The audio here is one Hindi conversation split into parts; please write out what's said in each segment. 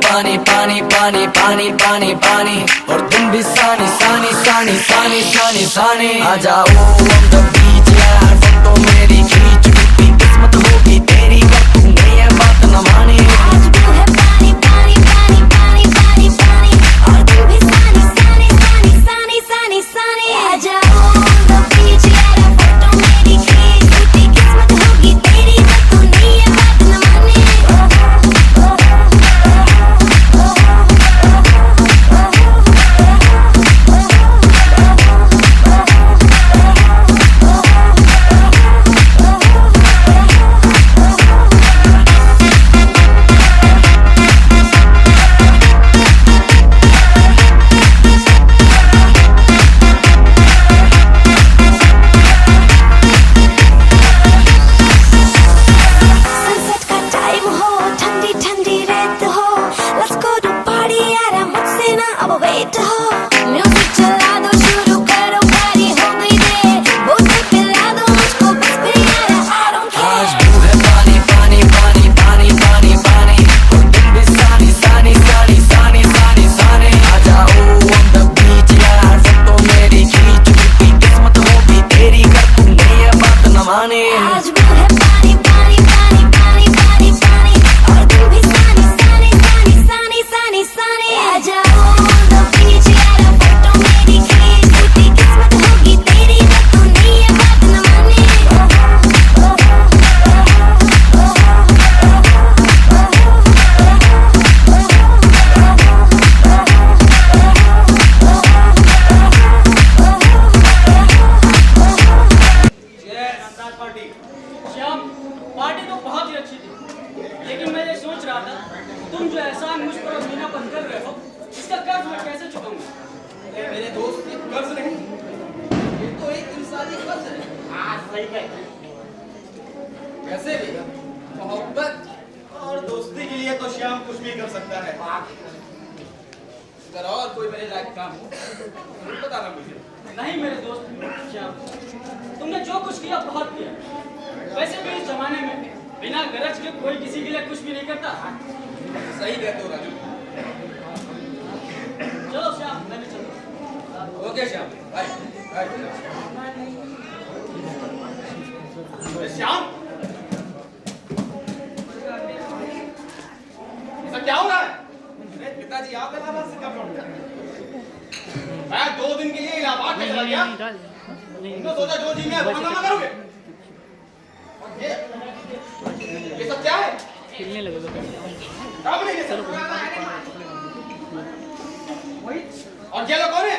पानी पानी पानी पानी पानी पानी और तुम भी सानी सानी सानी सानी सानी सानी आ जाओ on the beach यार फोटो मेरी खींच टूटी किस्मत होगी तेरी कर दूंगी ये बात न मानी आज तू है पानी पानी पानी पानी पानी पानी और तुम भी सानी सानी सानी सानी सानी सानी आ जाओ on the beach यार फोटो मेरी खींच टूटी किस्मत होगी तेरी कर दूंगी ये बात न मानी वैसे भी मोहब्बत और दोस्ती के लिए तो श्याम कुछ भी कर सकता है। अगर और कोई मेरे लायक काम हो तो बताना मुझे। नहीं मेरे दोस्त श्याम, तुमने जो कुछ किया बहुत किया। वैसे भी इस जमाने में बिना गरज के कोई किसी के लिए कुछ भी नहीं करता। सही कहते हो राजू। चलो श्याम, मैं भी चलता हूं। Okay Shyam, bye bye. Shyam क्या हो रहा है? अरे पिताजी आप इलाहाबाद से कब लौट गए? मैं 2 दिन के लिए इलाहाबाद में चला गया। तुमने सोचा जो जी में वो हंगामा करोगे? और ये सब क्या है? खेलने लगे लोग। काम नहीं है। और ये लोग कौन है?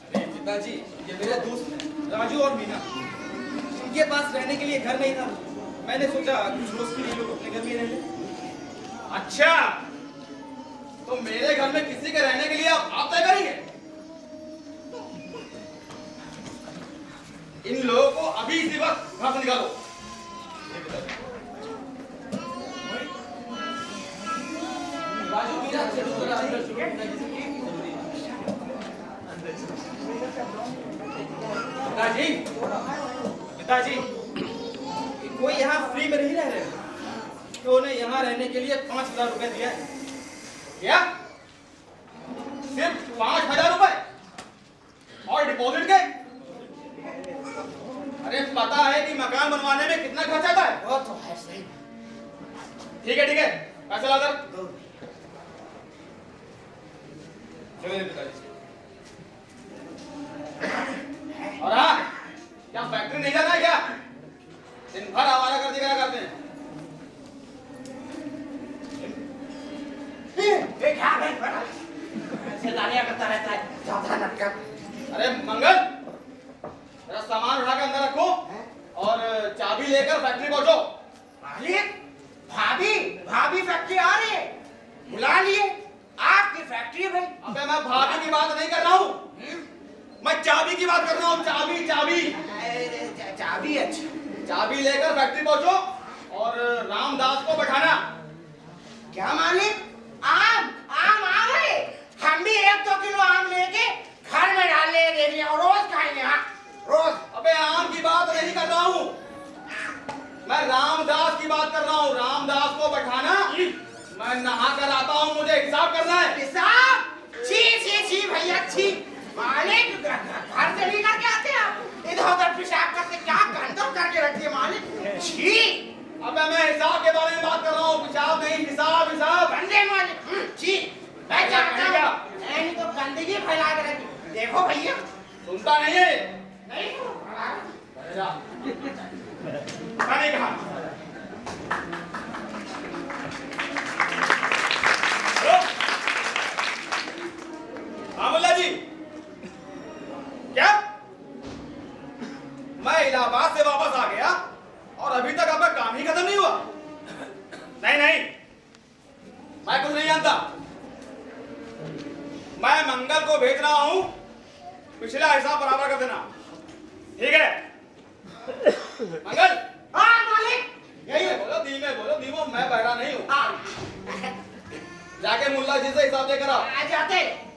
अरे पिताजी ये मेरे दोस्त हैं राजू और मीना। इनके पास रहने के लिए घर नहीं था, मैंने सोचा कुछ रोज के लिए लोग अपने घर में रह लें। अच्छा तो मेरे घर में किसी के रहने के लिए आप तय करेंगे? इन लोगों को अभी इसी वक्त घर से निकालो। राजू मीना चलो थोड़ा अंदर चलो। पिताजी पिताजी कोई यहाँ फ्री में नहीं रह रहे, तो उन्हें यहाँ रहने के लिए 5,000 रुपए दिया है। क्या सिर्फ 5,000 रुपए और डिपॉजिट के? अरे पता है कि मकान बनवाने में कितना खर्च आता है? वो तो है सही। ठीक है पैसे ला कर चलो पिताजी। और हाँ क्या फैक्ट्री नहीं जाना है क्या? दिन भर आवारा करते क्या करते हैं? क्या करता रहता है? अरे मंगल मेरा सामान उठा के अंदर रखो और चाबी लेकर फैक्ट्री पहुंचो। मालिक भाभी फैक्ट्री आ रही है, बुला लिए। आपकी फैक्ट्री है भाई। अबे मैं भाभी की बात नहीं कर रहा हूँ, मैं चाबी की बात कर रहा हूँ। चाबी चाबी अच्छा। चाबी लेकर फैक्ट्री पहुंचो और रामदास को बैठाना। क्या मालिक? आम आ गए। हम भी 1-2 किलो आम लेके घर में डाल लेंगे और रोज खाएंगे। हाँ रोज। अबे आम की बात नहीं कर रहा हूँ, मैं रामदास की बात कर रहा हूँ। रामदास को बैठाना, मैं नहा कर आता हूँ, मुझे हिसाब करना है। हिसाब? छी भैया छी। मालिक घर से नहीं करके आते आप, इधर उधर पेशाब करते, क्या गंदम करके रखती है मालिक। छी। अबे मैं हिसाब के बारे में बात कर रहा हूँ, पेशाब नहीं, हिसाब। गंदे मालिक छी। मैं चाहता हूँ नहीं तो गंदगी फैला के रखी। देखो भैया सुनता नहीं है। नहीं मैंने कहा मुल्ला जी क्या? मैं इलाहाबाद से वापस आ गया और अभी तक आपका काम ही खत्म नहीं हुआ? नहीं मैं कुछ नहीं जानता। मैं मंगल को भेज रहा हूं, पिछला हिसाब बराबर कर देना। ठीक है मंगल? हाँ मालिक। यही बोलो धीमो, मैं बहरा नहीं हूँ। जाके मुल्ला जी से हिसाब लेकर आओ। आ जाते।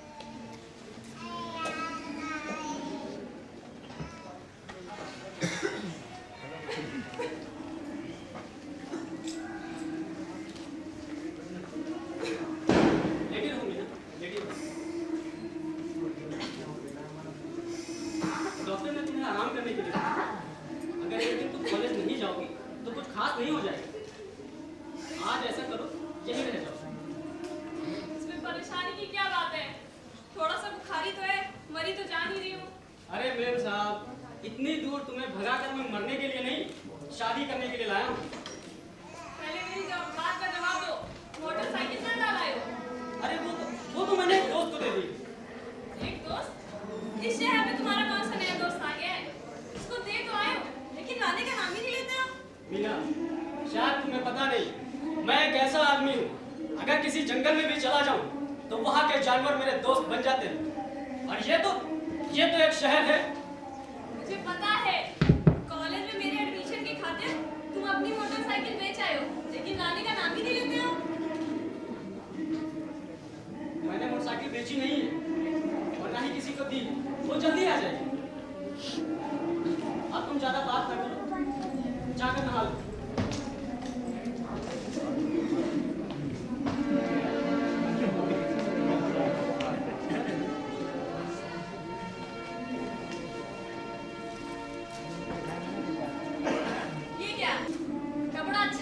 डॉक्टर ने तुम्हें आराम करने के लिए कहा। अगर एक दिन तुम कॉलेज नहीं जाओगी तो कुछ खास नहीं हो जाएगा। आज ऐसा करो यहीं रह जाओ। इसमें परेशानी की क्या बात है? थोड़ा सा बुखारी तो है, मरी तो जान ही रही हूँ। अरे मेम साहब इतनी दूर तुम्हें भगाकर मैं मरने के लिए नहीं, शादी करने के लिए लाया हूँ। पहले मेरी बात का जवाब दो, मोटरसाइकिल ना लाए हो? अरे वो तो मैंने एक दोस्त को दे दी। एक दोस्त? इस शहर में तुम्हारा कौन सा नया दोस्त आ गया है? इसको दे तो आए हो, लेकिन लाने का नाम ही नहीं लेते हो। मीना शायद तुम्हें पता नहीं, मैं एक ऐसा आदमी हूँ, अगर किसी जंगल में भी चला जाऊँ तो वहाँ के जानवर मेरे दोस्त बन जाते हैं। और ये तो एक शहर है। मुझे पता है, कॉलेज में मेरे एडमिशन की खातिर तुम अपनी मोटरसाइकिल बेच आए हो, लेकिन लाने का नाम ही नहीं लेते हो। मैंने मोटरसाइकिल बेची नहीं है और ना ही किसी को दी, वो जल्दी आ जाएगी। अब तुम ज्यादा बात कर लो, जाकर नहा लो। ये क्या? कपड़ा अच्छा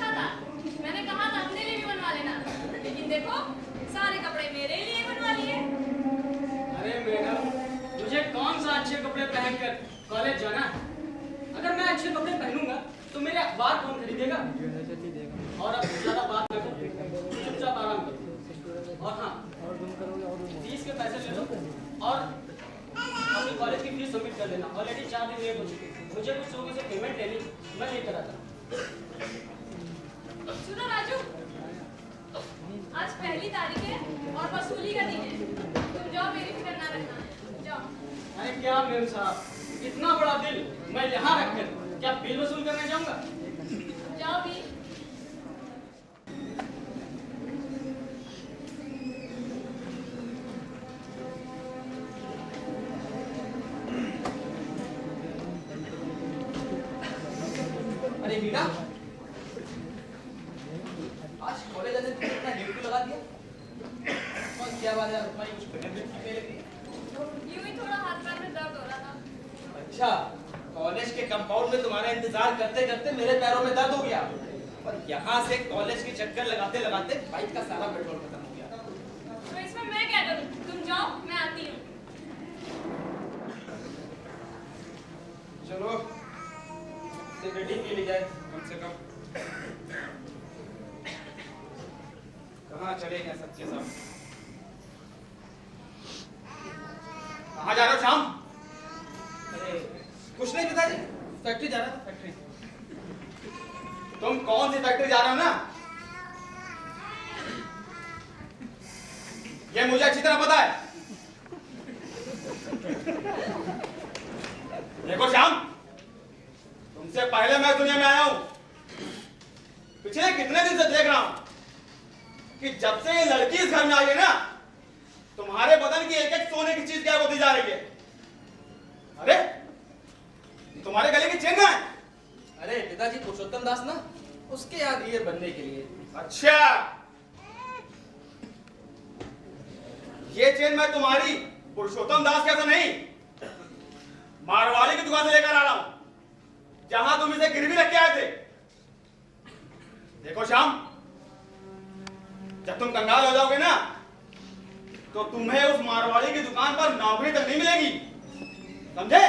देखो सारे कपड़े मेरे लिए बनवा लिए। अरे मैडम, मुझे कौन सा अच्छे कपड़े पहनकर कॉलेज जाना है? अगर मैं अच्छे कपड़े पहनूंगा तो मेरे अखबार कौन खरीदेगा? और अब ज्यादा बात न करो, चुपचाप आराम करो। और हाँ, फीस के पैसे ले लो और अपनी कॉलेज की फीस सबमिट कर देना। ऑलरेडी 4 दिन लेट हो चुके हैं। मुझे कुछ लोगों से पेमेंट लेनी, मैं लेकर आता हूँ। सुनो राजू, आज पहली तारीख है और वसूली का दिन है। तुम जाओ, मेरी फिक्र ना रखना। जाओ। अरे क्या मेम साहब, इतना बड़ा बिल मैं यहाँ रखकर क्या बिल वसूल करने जाऊंगा? जाओ भी। अरे मीना, आज कॉलेज आने तुमने इतना लेट क्यों लगा दिया? और क्या बात है, तुम्हारी कुछ तबीयत भी ठीक नहीं लग रही है? यूं ही थोड़ा हाथ पैर में दर्द हो रहा था। अच्छा, कॉलेज के कंपाउंड में तुम्हारा इंतजार करते करते मेरे पैरों में दर्द हो गया और यहाँ से कॉलेज के चक्कर लगाते लगाते बाइक का सारा पेट्रोल खत्म हो गया। तो इसमें मैं क्या करूं? तुम जाओ, मैं आती हूँ। चलो, सिगरेट पी ली जाए कम से कम। कहाँ चले गए सच्चे साहब? कहाँ जा रहे हो शाम? अरे कुछ नहीं पिताजी, फैक्ट्री जा रहा था। फैक्ट्री? तुम कौन सी फैक्ट्री जा रहे हो ना? ये मुझे अच्छी तरह पता है। देखो श्याम, तुमसे पहले मैं दुनिया में आया हूं। पिछले कितने दिन से देख रहा हूं कि जब से ये लड़की इस घर में आई है ना, तुम्हारे बदन की एक एक सोने की चीज गायब होती जा रही है। अरे तुम्हारे गले की चेन कहाँ है? अरे पिताजी, पुरुषोत्तम दास ना, उसके याद ये बनने के लिए। अच्छा, ये चेन मैं तुम्हारी पुरुषोत्तम दास कैसा नहीं, मारवाड़ी की दुकान से लेकर आ रहा हूं, जहां तुम इसे गिरवी रख के आए थे। देखो श्याम, जब तुम कंगाल हो जाओगे ना, तो तुम्हें उस मारवाड़ी की दुकान पर नौकरी तक नहीं मिलेगी, समझे?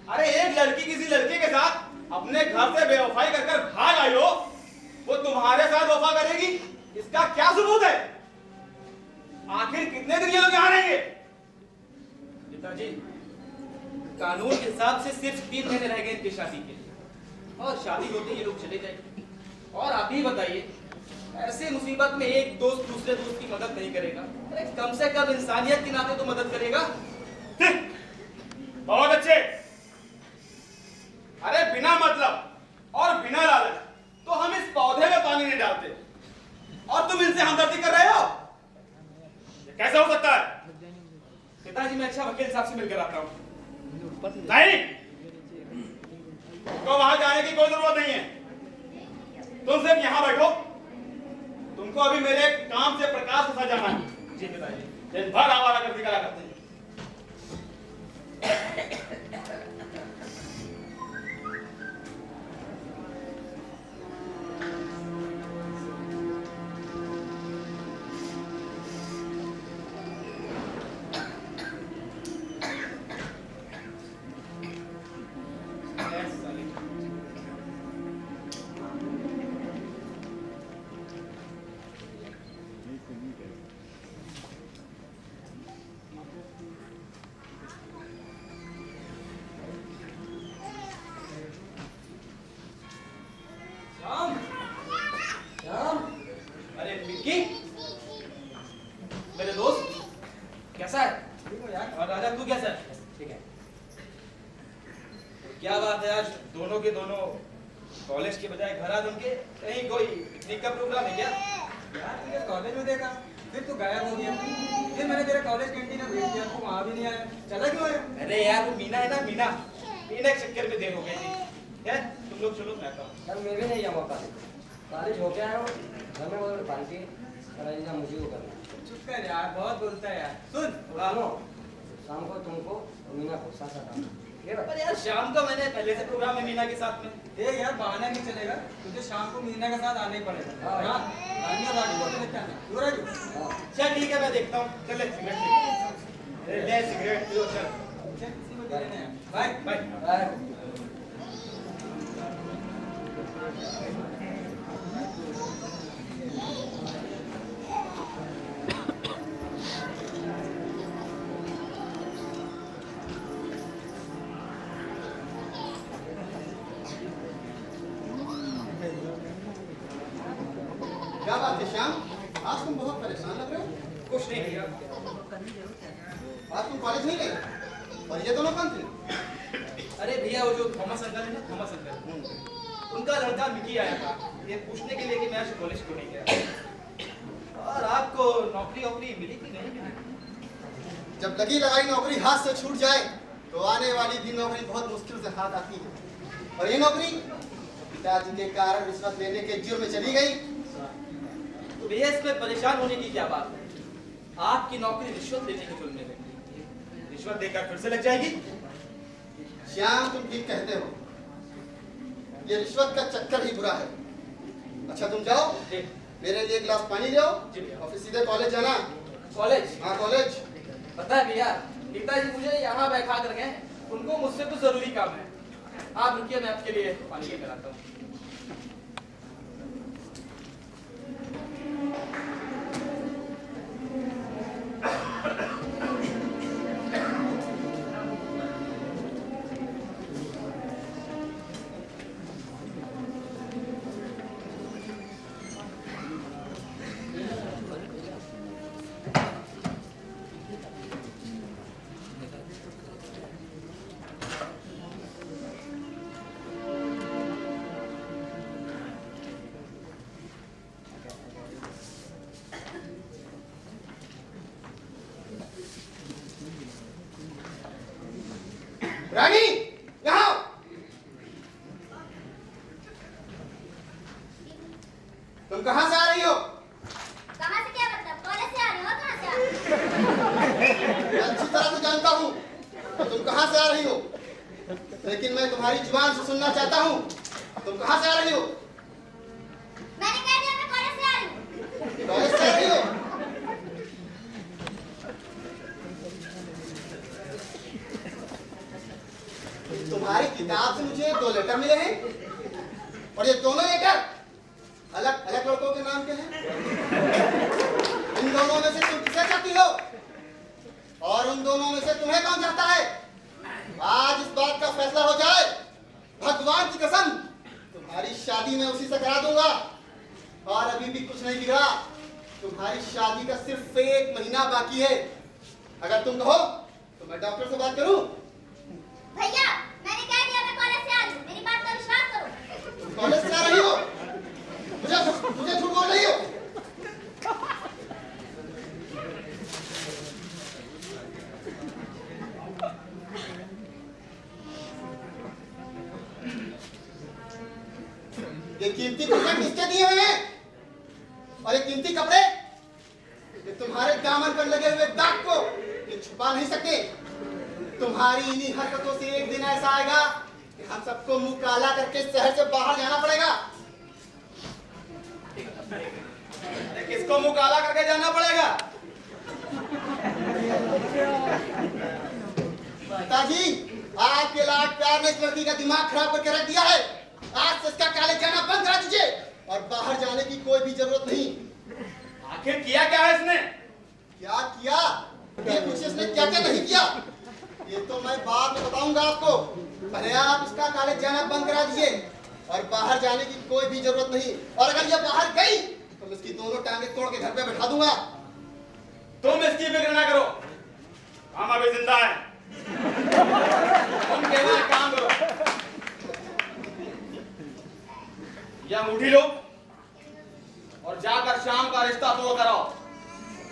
अरे एक लड़की किसी लड़के के साथ अपने घर से बेवफाई कर भाग आई हो, वो तुम्हारे साथ वफा करेगी, इसका क्या सबूत है? आखिर कितने दिन ये लोग यहाँ रहेंगे? पिताजी, कानून के हिसाब से सिर्फ 3 महीने रह गए इनकी शादी के लिए, और शादी होते ये लोग चले जाएंगे। और आप ही बताइए, ऐसे मुसीबत में एक दोस्त दूसरे दोस्त की मदद नहीं करेगा? अरे कम से कम इंसानियत के नाते तो मदद करेगा। बहुत अच्छे। अरे बिना मतलब और बिना लालच तो हम इस पौधे में पानी नहीं डालते, और तुम इनसे हमदर्दी कर रहे हो? ये कैसे हो सकता है? पिताजी, मैं अच्छा वकील साहब से मिलकर आता हूँ। नहीं, तो वहां जाने की कोई जरूरत नहीं है। तुम सिर्फ यहाँ बैठो, तुमको अभी मेरे काम से प्रकाश के साथ जाना है। जी पिताजी। दिन भर आवारा करती करा करते हैं। अरे विक्की, मेरे दोस्त, कैसा है? ठीक हो यार। और राजा तू कैसा है? ठीक है। क्या बात है, आज दोनों के दोनों कॉलेज के बजाय घर आ उनके, कहीं कोई पिकनिक का प्रोग्राम है क्या? यार तुझे कॉलेज में देखा, फिर तू गायब हो गया। फिर मैंने तेरे कॉलेज कैंटीन में भेज दिया, तू वहां भी नहीं आया। चला क्यों है? अरे यार वो मीना है ना, मीना के चक्कर में देर हो गई थी। यार तुम लोग चलो, मैं आता हूँ। यार मैं भी नहीं आऊँगा कॉलेज होके आया हूँ, घर में बोल पार्टी कराइएगा, मुझे को करना है। चुप कर यार, बहुत बोलता है यार। सुन, सुनो, शाम को तुमको और मीना को साथ साथ आना। ये बात। पर यार शाम का मैंने पहले से प्रोग्राम है मीना के साथ में। देख यार बहाना नहीं चलेगा, तुझे शाम को मीना के साथ आना ही पड़ेगा। हाँ। हाँ, रानी और राजू को तो लेके आना। क्यों राजू? चल ठीक है, मैं देखता हूँ। चल ले सिगरेट ले सिगरेट पियो चल। चल, किसी को देने हैं। Bye bye. बाय। क्या बात है श्याम, आज तुम बहुत परेशान लग रहे हो। कुछ नहीं भैया। आज तुम कॉलेज नहीं गए और ये दोनों कौन थे? अरे भैया वो जो थॉमस अंकल है ना, थॉमस अंकल, उनका लड़का मिकी आया था ये पूछने के लिए कि मैं आज कॉलेज क्यों नहीं गया और आपको नौकरी वोकरी मिली कि नहीं मिली। जब लगी लगाई नौकरी हाथ से छूट जाए तो आने वाली भी नौकरी बहुत मुश्किल से हाथ आती है। और ये नौकरी पिताजी के कारण रिश्वत लेने के जुर्म में चली गई। तो भैया इसमें परेशान होने की क्या बात है? आपकी नौकरी रिश्वत लेने के जुर्म में लगी, रिश्वत देकर फिर से लग जाएगी। श्याम तुम ठीक कहते हो, ये रिश्वत का चक्कर ही बुरा है। अच्छा तुम जाओ, जी। मेरे लिए एक गिलास पानी ले आओ जी भैया। और फिर सीधे कॉलेज जाना। कॉलेज? हाँ कॉलेज। पता है भैया, पिताजी मुझे यहाँ बैठा कर गए, उनको मुझसे कुछ जरूरी काम है। आप रुकिए, मैं आपके लिए पानी लेकर आता हूँ। रानी यहाँ आओ। तुम कहाँ से आ रही हो? कहाँ से क्या मतलब? कॉलेज से आ रही हो? कहाँ से आ रही हो? मैं अच्छी तरह से जानता हूँ कि तुम कहाँ से आ रही हो, लेकिन मैं तुम्हारी जुबान से सुनना चाहता हूँ, तुम कहाँ से आ रही हो? मैंने कह दिया मैं कॉलेज से आ रही हूँ। कॉलेज से आ रही हो? तुम्हारी किताब से मुझे 2 लेटर मिले हैं और ये दोनों लेटर अलग अलग लड़कों के नाम के हैं। इन दोनों में से तुम किसे चाहती हो और उन दोनों में से तुम्हें कौन चाहता है? आज इस बात का फैसला हो जाए। भगवान की कसम तुम्हारी शादी मैं उसी से करा दूंगा। और अभी भी कुछ नहीं बिगड़ा, तुम्हारी शादी का सिर्फ 1 महीना बाकी है। अगर तुम कहो तो मैं डॉक्टर से बात करूं। भैया मैंने कह दिया मैं कॉलेज से आ रही हूँ, मेरी बात का विश्वास करो। तुम कॉलेज से आ रही हो, मुझे झूठ बोल रही हो। ये कीमती कपड़े किसके दिए हुए हैं? और ये कीमती कपड़े ये तुम्हारे दामन पर लगे हुए दाग को ये छुपा नहीं सकते। तुम्हारी इन्हीं हरकतों से एक दिन ऐसा आएगा कि हम सबको मुंह काला करके शहर से बाहर जाना पड़ेगा। किसको मुंह काला करके जाना पड़ेगा? पिताजी, आपके लाड प्यार ने इस लड़की का दिमाग खराब करके रख दिया है। आज से इसका कॉलेज जाना बंद करा दीजिए और बाहर जाने की कोई भी जरूरत नहीं। आखिर किया क्या है इसने? क्या किया? ये कुछ इसने क्या क्या नहीं किया ये तो मैं बाद में बताऊंगा आपको। पहले आप इसका कॉलेज जाना बंद करा दीजिए और बाहर जाने की कोई भी जरूरत नहीं। और अगर ये बाहर गई तो मैं इसकी दोनों टांगे तोड़ के घर पे बैठा दूंगा। तुम इसकी फिक्र ना करो, हम अभी जिंदा हैं। तुम केवल एक काम करो, यह अंगूठी लो और जाकर शाम का रिश्ता तोड़ कराओ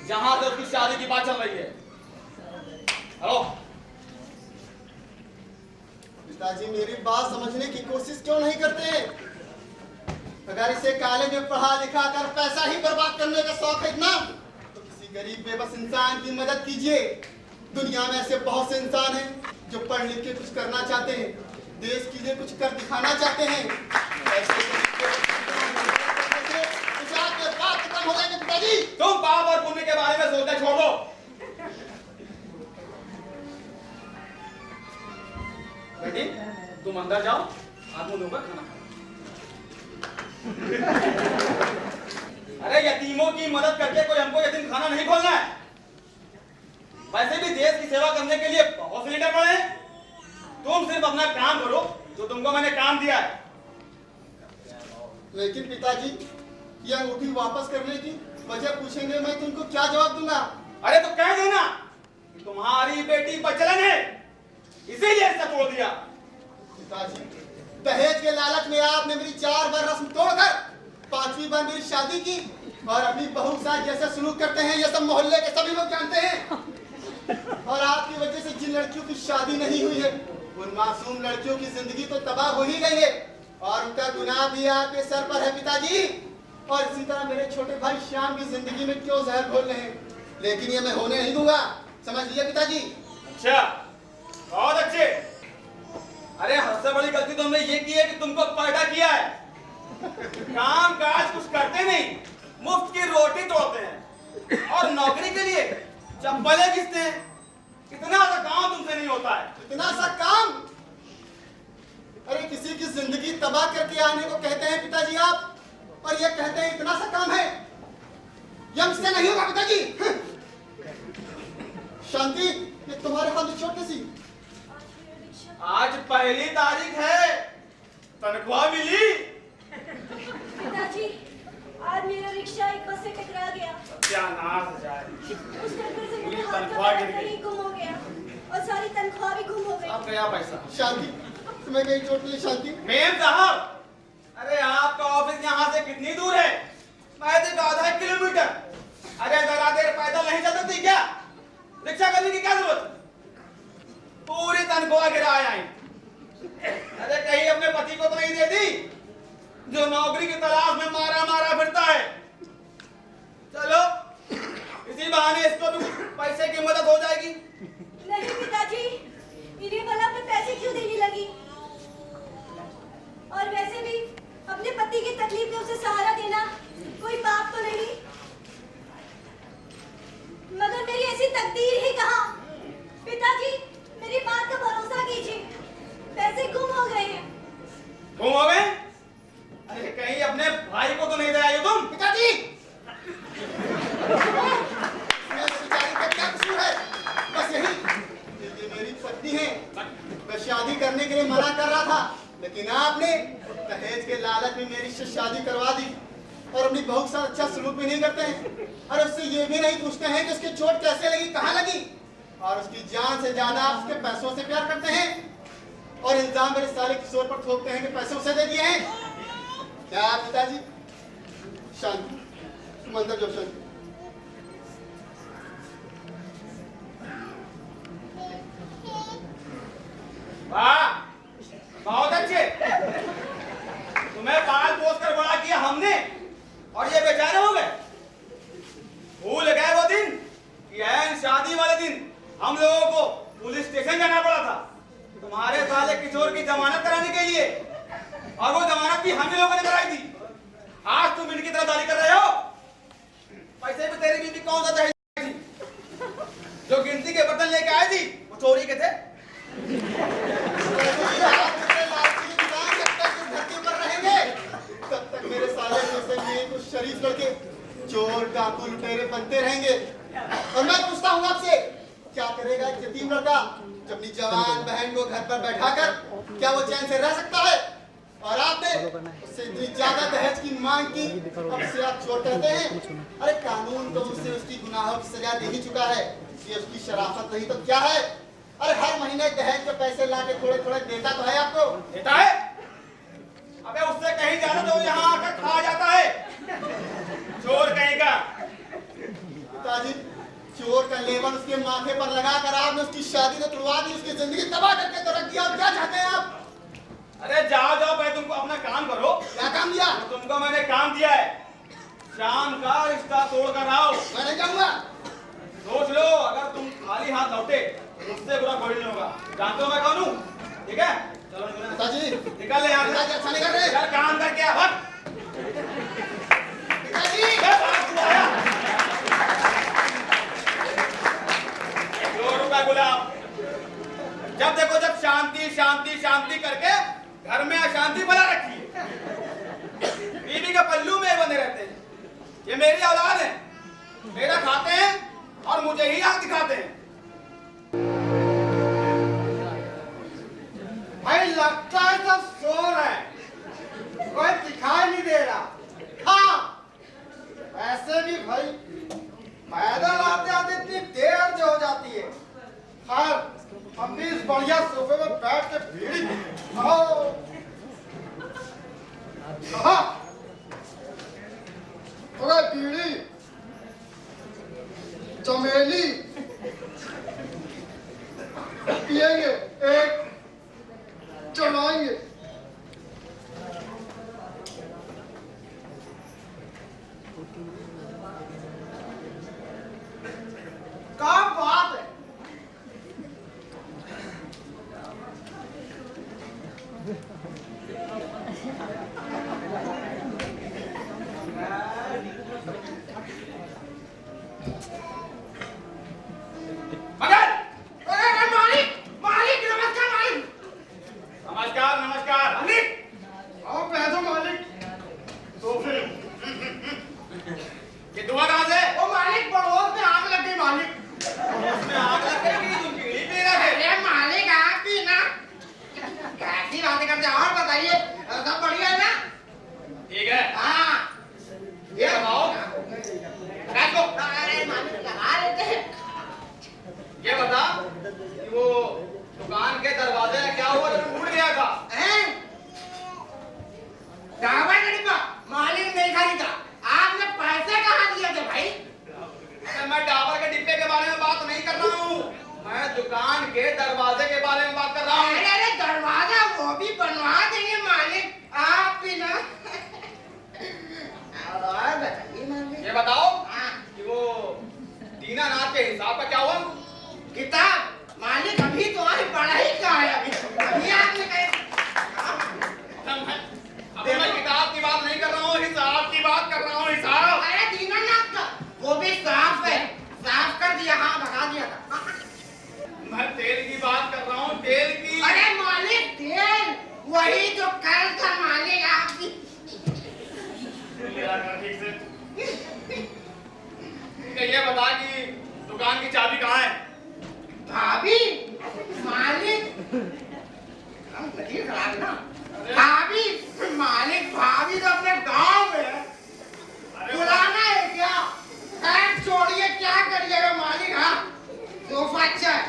जहां से उसकी शादी की बात चल रही है। हेलो पिताजी, मेरी बात समझने की कोशिश क्यों नहीं करते? अगर इसे कॉलेज में पढ़ा लिखा कर पैसा ही बर्बाद करने का शौक है इतना, तो किसी गरीब बेबस इंसान की मदद कीजिए। दुनिया में ऐसे बहुत से इंसान हैं जो पढ़ लिख के कुछ करना चाहते हैं, देश के लिए कुछ कर दिखाना चाहते हैं। ऐसे बात खत्म हो जाएगी पिताजी। तुम पाप और पुण्य के बारे में सोचना छोड़ दो। बेटी तुम अंदर जाओ, हाथ मुंह धोकर खाना खाओ। अरे यतीमों की मदद करके कोई हमको यतीम खाना नहीं खोलना है। वैसे भी देश की सेवा करने के लिए बहुत से लीडर पड़े हैं। तुम सिर्फ अपना काम करो जो तुमको मैंने काम दिया है। लेकिन पिताजी यह अंगूठी वापस करने की वजह पूछेंगे, मैं तुमको क्या जवाब दूंगा? अरे तो कह देना कि तुम्हारी बेटी बचलन है, इसीलिए इसका तोड़ दिया। पिताजी दहेज के लालच में आपने मेरी 4 बार रस्म तोड़कर 5वीं बार मेरी शादी की और अपनी बहू के साथ जैसे सलूक करते हैं यह सब मोहल्ले के सभी लोग जानते हैं। और आपकी वजह से जिन लड़कियों की शादी नहीं हुई है उन मासूम लड़कियों की जिंदगी तो तबाह हो ही गई है और उनका गुनाह भी आपके सर पर है पिताजी। और इसी तरह मेरे छोटे भाई श्याम की जिंदगी में क्यों जहर घोल रहे हैं, लेकिन ये मैं होने नहीं दूंगा, समझ लिया पिताजी। अच्छा बहुत अच्छे। अरे सबसे बड़ी गलती तुमने ये की है कि तुमको पैदा किया है, काम काज कुछ करते नहीं, मुफ्त की रोटी तोड़ते हैं और नौकरी के लिए चप्पलें घिसते हैं। इतना सा काम तुमसे नहीं होता है। इतना सा काम? अरे किसी की जिंदगी तबाह करके आने को कहते हैं पिताजी आप, और ये कहते हैं इतना सा काम है। ये हमसे नहीं होगा पिताजी। शांति, ये तुम्हारे हाथ में चोट कैसी? आज पहली तारीख है, तनख्वाह मिली। पिताजी आज मेरा रिक्शा एक बस से टकरा गया। सत्यानाश हो जाए। उस टक्कर से मेरे हाथ का तनख्वाह गिर पैसा गई। ही गुम हो गया और सारी तनख्वाह भी गुम हो गई। अब गया पैसा। शांति, तुम्हें कहीं चोट मिली? शांति मेम साहब, अरे आपका ऑफिस यहाँ से कितनी दूर है? मैं तो 1.5 किलोमीटर। अरे जरा देर पैदल नहीं चल सकती क्या? रिक्शा करने की क्या जरूरत? पूरी तनख्वाह गिरा आई। अरे कहीं अपने पति को तो नहीं दे दी जो नौकरी की तलाश में मारा मारा फिरता है। चलो इसी बहाने इसको भी पैसे की मदद हो जाएगी। नहीं पिताजी, इन्हें भला मैं पैसे क्यों देने लगी? और वैसे भी अपने पति की तकलीफ में उसे सहारा देना कोई पाप तो नहीं, मगर मेरी ऐसी तकदीर ही कहाँ। पिताजी मेरी बात का भरोसा कीजिए, पैसे गुम हो गए हैं। गुम हो गए? अरे कहीं अपने भाई को तो नहीं दे आई हो तुम? पिताजी बेचारी का क्या कसूर है? बस यही, ये मेरी पत्नी है, मैं शादी करने के लिए मना कर रहा था, लेकिन आपने दहेज के लालच में मेरी से शादी करवा दी और अपनी बहू के साथ अच्छा सलूक भी नहीं करते हैं और उससे ये भी नहीं पूछते हैं कि उसकी चोट कैसे लगी, कहाँ लगी, और उसकी जान से ज्यादा आप उसके पैसों से प्यार करते हैं और इल्जाम मेरे साले किशोर पर ठोकते हैं कि पैसे उसे दे दिए हैं। क्या पिताजी? शांति, तुम अंदर जाओ। शांति, वाह बहुत अच्छे। तुम्हें पाल पोस कर बड़ा किया हमने और ये बेचारे हो गए। भूल गए वो दिन कि ऐन शादी वाले दिन हम लोगों को पुलिस स्टेशन जाना पड़ा था तुम्हारे साले किशोर की जमानत कराने के लिए, और वो जमानत भी हम ही लोगों ने कराई थी। आज तुम इनकी तरफदारी कर रहे हो। पैसे भी तेरी बीवी कौन सा चाहिए थी? जो गिनती के बर्तन लेके आई थी वो चोरी के थे। तब तक मेरे साले जैसे ये कुछ शरीफ लड़के चोर डाकू लुटेरे बनते रहेंगे। और मैं पूछता हूँ आपसे, क्या करेगा एक यतीम लड़का जब अपनी जवान बहन को घर पर बैठाकर, क्या वो चैन से रह सकता है? और आपने उससे इतनी ज्यादा दहेज की मांग की, अब से आप चोर कहते हैं? अरे कानून तो उससे उसकी गुनाहों की सजा दे ही चुका है, ये उसकी शराफत नहीं तो क्या है? अरे हर महीने दहेज के पैसे ला के थोड़े थोड़े देता तो है आपको। देता है? अबे उससे कहीं ज्यादा तो यहाँ आकर खा जाता है, चोर कहीं का। पिताजी, चोर का लेबल उसके माथे पर लगाकर आपने उसकी शादी तो तुड़वा दी, उसकी जिंदगी तबाह करके तो रख दिया। और क्या चाहते हैं आप? अरे जाओ जाओ, भाई तुमको अपना काम करो। क्या काम दिया? तो तुमको मैंने काम दिया है, शाम का रिश्ता तोड़ कर आओ। मैं नहीं जाऊंगा। सोच लो, अगर तुम खाली हाथ लौटे तो उससे बुरा कोई नहीं होगा। जानते हो मैं कौन हूँ? ठीक है, चलो पिताजी निकल ले यहाँ से। पिताजी अच्छा नहीं कर रहे। चल काम कर क्या वक्त पिताजी 2 रुपए गुलाब। जब देखो जब शांति शांति शांति करके घर में अशांति बना रखी है। बीवी के पल्लू में बंधे रहते हैं। ये मेरी औलाद है, मेरा खाते हैं और मुझे ही आंख दिखाते हैं। भाई लगता है सब सो रहे हैं, कोई दिखाई नहीं दे रहा। हाँ वैसे भी भाई पैदल आते आते इतनी देर जो हो जाती है। खैर हम भी इस बढ़िया सोफे में बैठ के बीड़ी थोड़ा बीड़ी चमेली पिएंगे, एक चलाएंगे। क्या बात है? नमस्कार नमस्कार मालिक आओ पैदो मालिक। तो फिर ये दुआ कहाँ से? ओ मालिक पड़ोस में आग लग गई मालिक। उसमें आग लग गई, तुम बीड़ी पी रहे थे। अरे मालिक आप भी ना कैसी बातें करते हैं। और बताइए सब बढ़िया है ना? ठीक है। हाँ ये बताओ, बैठो। अरे मालिक लगा लेते हैं। ये बता कि वो दुकान के दरवाजे में क्या हुआ जब टूट गया था? डाबा का डिब्बा मालिक नहीं खरीदा। आपने पैसे कहाँ दिए थे भाई? अरे मैं डाबर के डिब्बे के बारे में बात नहीं कर रहा हूँ, मैं दुकान के दरवाजे के बारे में बात कर रहा हूँ। अरे दरवाजा वो भी बनवा देंगे मालिक, आप भी ना। और बताइए मालिक। ये बताओ हाँ। कि वो दीनानाथ के हिसाब का क्या हुआ? किताब मालिक अभी तो आज पढ़ा ही क्या है। अभी आपने कहा अब मैं किताब की बात नहीं कर रहा हूँ, हिसाब की बात कर रहा हूँ। हिसाब अरे दीनानाथ का वो भी साफ है, साफ कर दिया। हाँ भगा दिया था। मैं तेल की बात कर रहा हूँ, तेल की। अरे मालिक तेल वही तो कल था मालिक आपकी। ठीक से ये बता कि दुकान की चाबी कहाँ है? भाभी मालिक भाभी मालिक भाभी तो अपने गांव में है। बुलाना है क्या? छोड़िए क्या करिएगा मालिक। हाँ सोफा अच्छा है।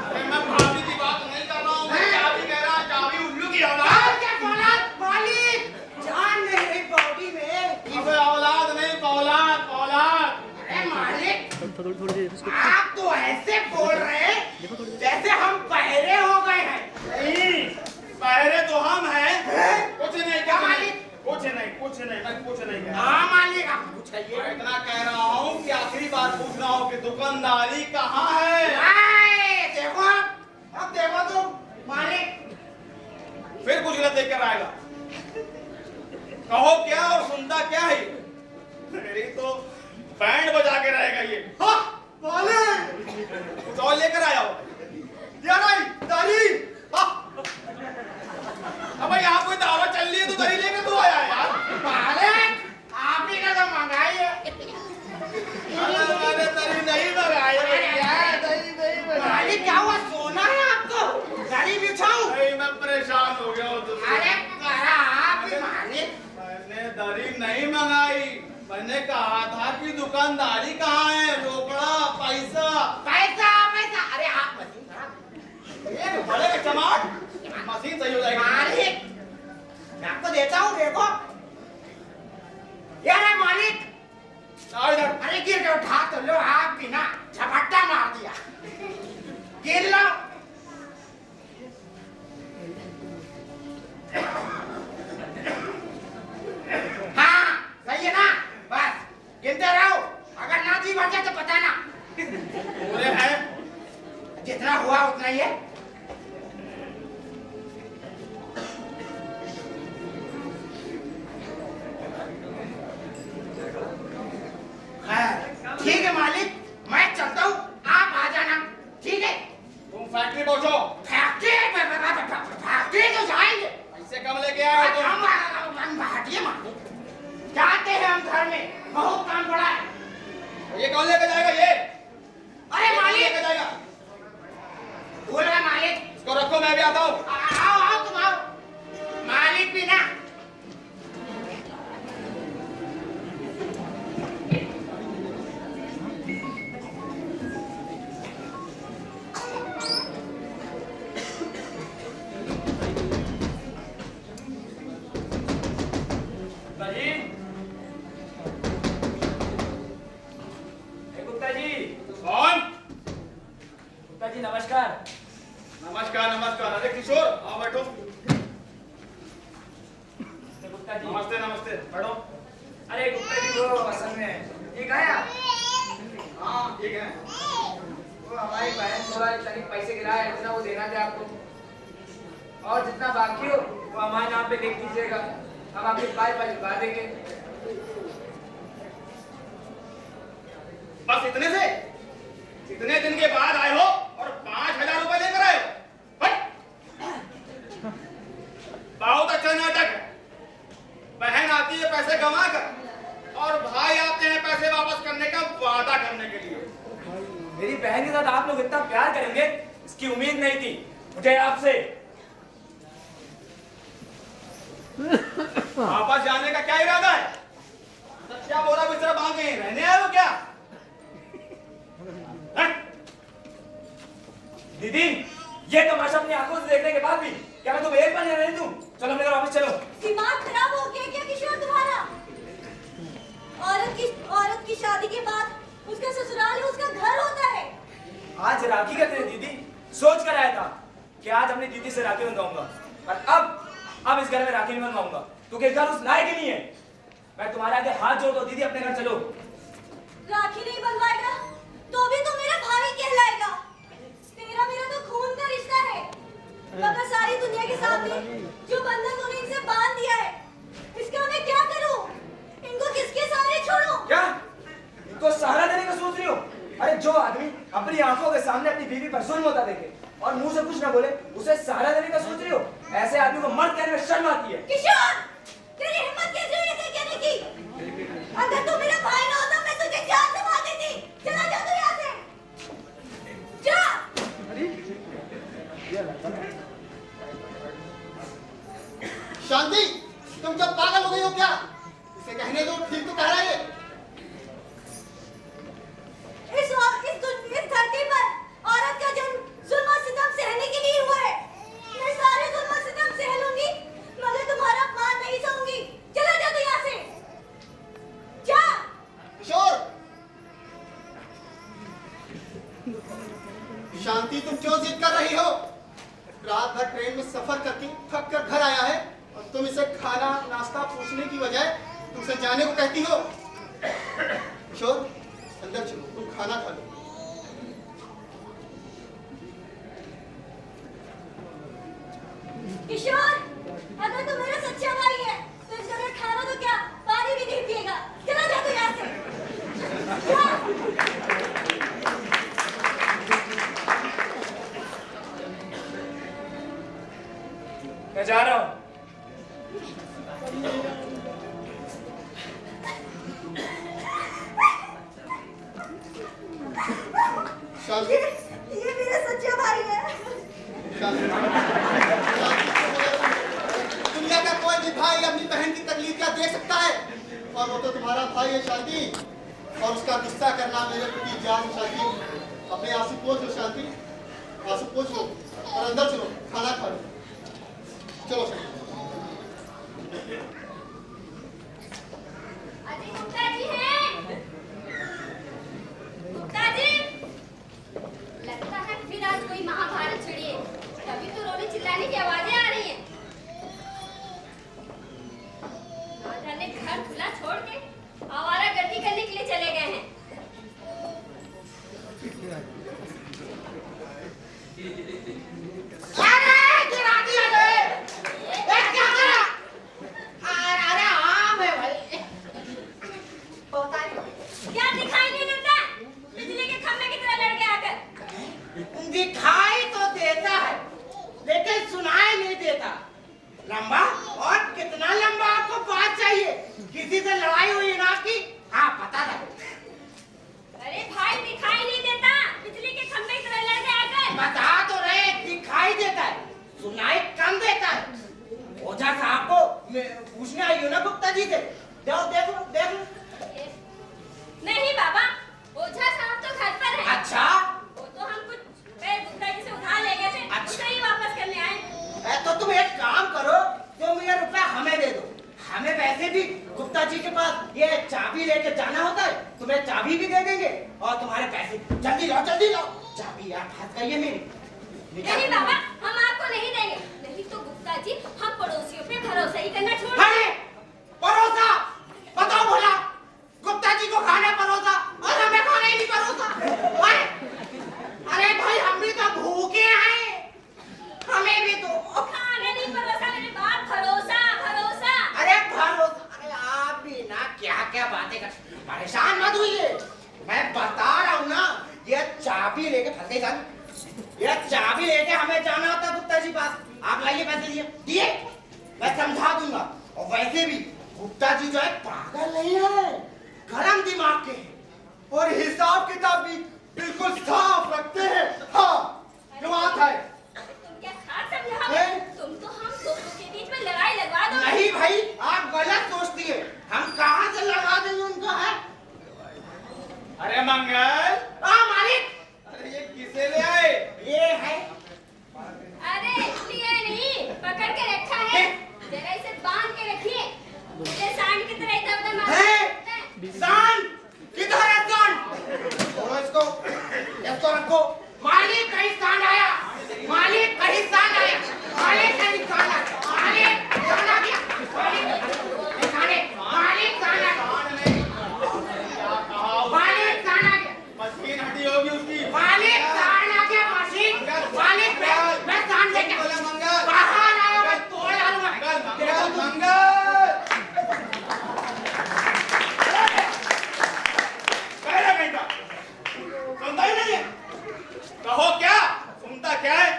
अरे मैं भाभी की बात नहीं कर रहा हूँ, मैं चाबी कह रहा हूँ। चाबी उल्लू की औलाद। क्या बोला मालिक? जान नहीं रही बॉडी में। अबे औलाद नहीं, पौलाद पौलाद। अरे मालिक आप तो ऐसे बोल रहे हैं जैसे हम पहरे हो गए हैं। नहीं, पहरे तो हम हैं। कुछ नहीं क्या मालिक? कुछ नहीं मैं कुछ नहीं कह रहा। हाँ मालिक आप पूछिए। मैं इतना कह रहा हूँ कि आखिरी बात पूछ रहा हूँ कि दुकानदारी कहाँ है? देखो अब देखो तो मालिक फिर कुछ गलत लेकर आएगा। कहो क्या और सुनता क्या है? मेरी तो बैंड बजा के रहेगा ये। हाँ मालिक कुछ और लेकर आया हो? दारी। अब यहाँ कोई दावा चल रही है तो दही लेकर तू आया है यार। मालिक आप ही का तो मंगाई है। मैंने दही नहीं मंगाई है। मालिक क्या हुआ? सोना है आपको? दरी बिछाऊं? नहीं, मैं परेशान हो गया हूँ तुझसे। अरे आप ही मालिक। मैंने दरी नहीं मंगाई, मैंने कहा था कि दुकानदारी कहाँ है? रोकड़ा पैसा। पैसा पैसा। अरे आप मशीन खराब बड़े के चमाट मशीन सही हो जाएगी। मालिक मैं आपको देता हूँ देखो। यार मालिक इधर। अरे गिर के उठा तो लो। आप भी ना झपट्टा मार दिया। गिर लो। हाँ सही है ना? बस गिनते रहो, अगर ना जी बचे तो बताना। में बहुत काम पड़ा है। ये कौन लेकर जाएगा ये? अरे मालिक लेकर जाएगा? बोल रहा मालिक। इसको रखो, मैं भी आता हूँ। आओ आओ तुम आओ। मालिक भी ना। गुप्ता जी। कौन? गुप्ता जी नमस्कार। नमस्कार नमस्कार। अरे किशोर आओ बैठो। गुप्ता जी नमस्ते नमस्ते, बैठो। अरे गुप्ता जी वो असल में ये कहा है आप? हाँ ठीक है। वो हमारी बहन थोड़ा तनिक पैसे गिरा है, इतना वो देना था आपको, और जितना बाकी हो वो हमारे नाम पे लिख दीजिएगा, हम आपके पैसे चुका देंगे। बस इतने से? इतने दिन के बाद आए हो और 5,000 रुपए लेकर आए हो? हट! बहुत अच्छा नाटक है। बहन आती है पैसे कमा कर और भाई आते हैं पैसे वापस करने का वादा करने के लिए। मेरी बहन के साथ आप लोग इतना प्यार करेंगे इसकी उम्मीद नहीं थी मुझे आपसे। वापस जाने का क्या इरादा है? क्या बोरा बिस्तरा बांध के रहने आए हो क्या? दीदी ये तमाशा अपनी आंखों से देखने के बाद भी क्या मैं तुम्हें एक बार नहीं दूं? चलो मेरे वापस चलो। दिमाग खराब हो गया क्या किशोर तुम्हारा? औरत की शादी के बाद उसका ससुराल ही उसका घर होता है। आज राखी का दिन है दीदी, सोच कर आया था कि आज अपनी दीदी से राखी बंधवाऊंगा, पर अब इस घर में राखी नहीं बंधवाऊंगा क्योंकि घर उस लायक ही नहीं है। मैं तुम्हारे आगे हाथ जोड़ दो दीदी, अपने घर चलो। राखी नहीं बनवाएगा तो भी तो मेरा भाई कहलाएगा। तेरा मेरा तो खून का रिश्ता है, मगर सारी दुनिया के सामने जो बंधन तूने इनसे बांध दिया है, इसका मैं क्या करूं? इनको किसके सहारे छोड़ूं? क्या इनको सहारा देने का सोच रही हो? अरे जो आदमी अपनी आंखों के सामने अपनी बीवी पर जुल्म होता देखे और मुंह से कुछ ना बोले, उसे सहारा देने का सोच रही हो? ऐसे आदमी को मर्द कहने में शर्म आती है। किशोर, तेरी हिम्मत कैसे हुई ऐसे कहने की? अगर तू मेरा भाई ना होता मैं तुझे जान से मार देती। चला जा तू यहाँ से, जा। शांति, तुम क्या पागल हो गई हो क्या? इसे कहने दो, ठीक तो कह रहा है। इस धरती पर औरत का जन्म जुल्म और सितम सहने के लिए हुआ है। मैं सारे जुल्म और सितम सह लूंगी, मगर तुम्हारा अपमान नहीं सहूंगी। चला जा तू यहाँ से, जा। किशोर, शांति तुम क्यों जिद कर रही हो? रात भर ट्रेन में सफर करके थक कर घर आया है और तुम इसे खाना नाश्ता पूछने की बजाय तुमसे जाने को कहती हो। किशोर, अंदर चलो, तुम खाना खा लो। किशोर, अगर तू मेरा सच्चा भाई है तो इस घर में खाना तो क्या पानी भी नहीं पिएगा। चला जा तू यहाँ से, मैं जा रहा हूँ। ये मेरा सच्चा भाई है। दुनिया का कोई भी भाई अपनी बहन की तकलीफ क्या देख सकता है? और वो तो तुम्हारा भाई है शांति, और उसका गुस्सा करना मेरे प्रति जान। शांति, अपने आंसू पोंछ लो। शांति, आंसू पोंछ लो और अंदर चलो, खाना खा लो। चलो शांति। अरे गुप्ता जी हैं? गुप्ता जी, लगता है फिर आज कोई महाभारत छिड़ी है, तभी तो रोने चिल्लाने की आवाजें आ रही हैं। ना जाने घर खुला छोड़ के आवारागर्दी करने के लिए चले गए हैं। अरे गिरा दिया रे! क्या करा? देख लो देख लो। नहीं बाबा, ओझा साहब तो घर पर है। अच्छा वो तो हम कुछ गुप्ता जी से उधार ले गए थे, उसे ही वापस करने आए। तो तुम एक काम करो, जो मुझे रुपया हमें दे दो। हमें वैसे भी गुप्ता जी के पास ये चाबी लेके जाना होता है, तुम्हें चाबी भी दे देंगे और तुम्हारे पैसे। जल्दी लाओ चाबी यार, फंस गई है मेरी। नहीं बाबा, हम आपको नहीं देंगे। नहीं तो गुप्ता जी हम पड़ोसियों पे भरोसा ही करना छोड़ अरे परोसा बताओ भला, गुप्ता जी को खाना परोसा और हमें खाना ही नहीं परोसा। अरे भाई हम भी तो भूखे हैं, हमें भी तो खाना नहीं परोसा। मेरे बाप भरोसा भरोसा। अरे भरोसा, अरे आप भी ना क्या क्या बातें कर, परेशान मत होइए। मैं बता रहा हूँ ना, ये चाबी लेके फंस गई साहब। ये चाबी लेके हमें जाना होता गुप्ता जी पास। आप लाइए पैसे दिए मैं समझा दूंगा। और वैसे भी गुप्ता जी जो है पागल नहीं है, गरम दिमाग के हैं और हिसाब किताब भी बिल्कुल साफ रखते हैं। हाँ जो बात है। तुम क्या खास समझाओगे? तुम तो हम दोनों के बीच में लड़ाई लगवा दो। नहीं भाई, आप गलत सोचती है। हम कहाँ से लगा देंगे उनका है। अरे मंगल, मालिक, अरे ये किसे ले आए? ये है। अरे इसलिए नहीं, पकड़ के रखा है। जरा इसे बांध के रखिए। मुझे सांड की तरह इधर-उधर मारना है? पड़ता है। सांड किधर है सांड? छोड़ो इसको रखो। मालिक कहीं सांड आया, मालिक कहीं सांड आया, मालिक कहीं सांड आया, मालिक सांड आ गया, मालिक सांड आ गया, मालिक सांड आ गया। मशीन हटी होगी उसकी। मालिक सांड आ गया, मशीन मालिक मैं सांड लेके मंगल बाहर आया, मैं तोड़ डालूंगा। मंगल सुनता ही नहीं है। कहो क्या सुनता क्या है?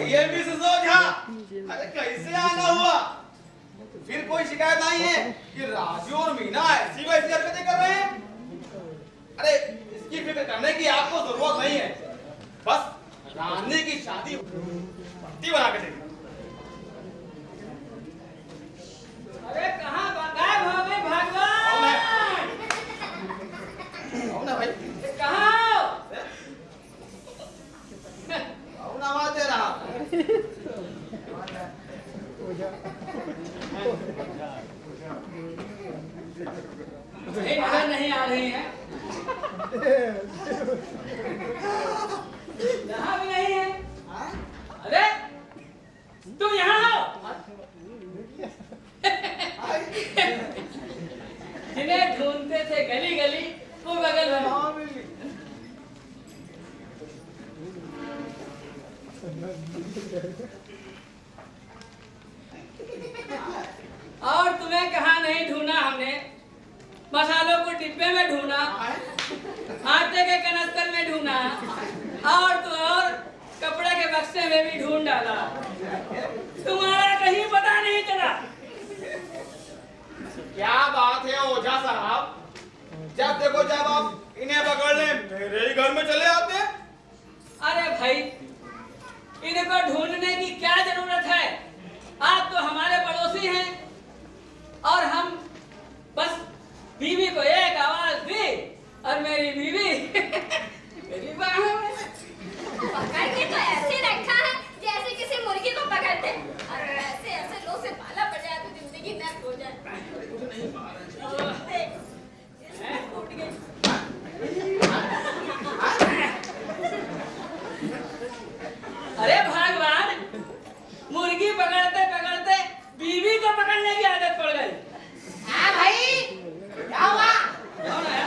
ये भी सोचा, अरे कैसे आना हुआ? फिर कोई शिकायत आई है कि राजू और मीना ऐसी वैसी हरकतें कर रहे हैं? अरे इसकी फिक्र करने की आपको जरूरत नहीं है। बस रानी की शादी पट्टी बना के देखो। अरे कहाँ गायब हो गए भगवान? आओ ना भाई, कहाँ हो? आओ ना, आवाज दे रहा। नजर नहीं आ रही है। यहाँ भी नहीं है। अरे तुम यहाँ हो? जिन्हें ढूंढते थे गली गली, वो बगल में। और तुम्हें कहाँ नहीं ढूंढा हमने? मसालों को डिब्बे में ढूंढा, आटे के कनस्तर में ढूंढा, और तो और कपड़े के बक्से में भी ढूंढ डाला। तुम्हारा कहीं पता नहीं चला। क्या बात है ओझा साहब, जब देखो जब आप इन्हें पकड़ने मेरे ही घर में चले आते हैं। अरे भाई, इनको ढूंढने की क्या जरूरत है? आप तो हमारे पड़ोसी हैं और हम बस बीवी को एक आवाज दी और मेरी बीवी मेरी बाहों में। पकड़ के तो ऐसे रखा है जैसे किसी मुर्गी को पकड़ते हैं। और ऐसे ऐसे लो से पाला पड़ जाए तो जिंदगी नर्क हो जाए। देख, टूट गई। अरे भगवान, मुर्गी पकड़ते पकड़ते बीवी को पकड़ने की आदत पड़ गई। हाँ भाई, क्या हुआ? कौन आया?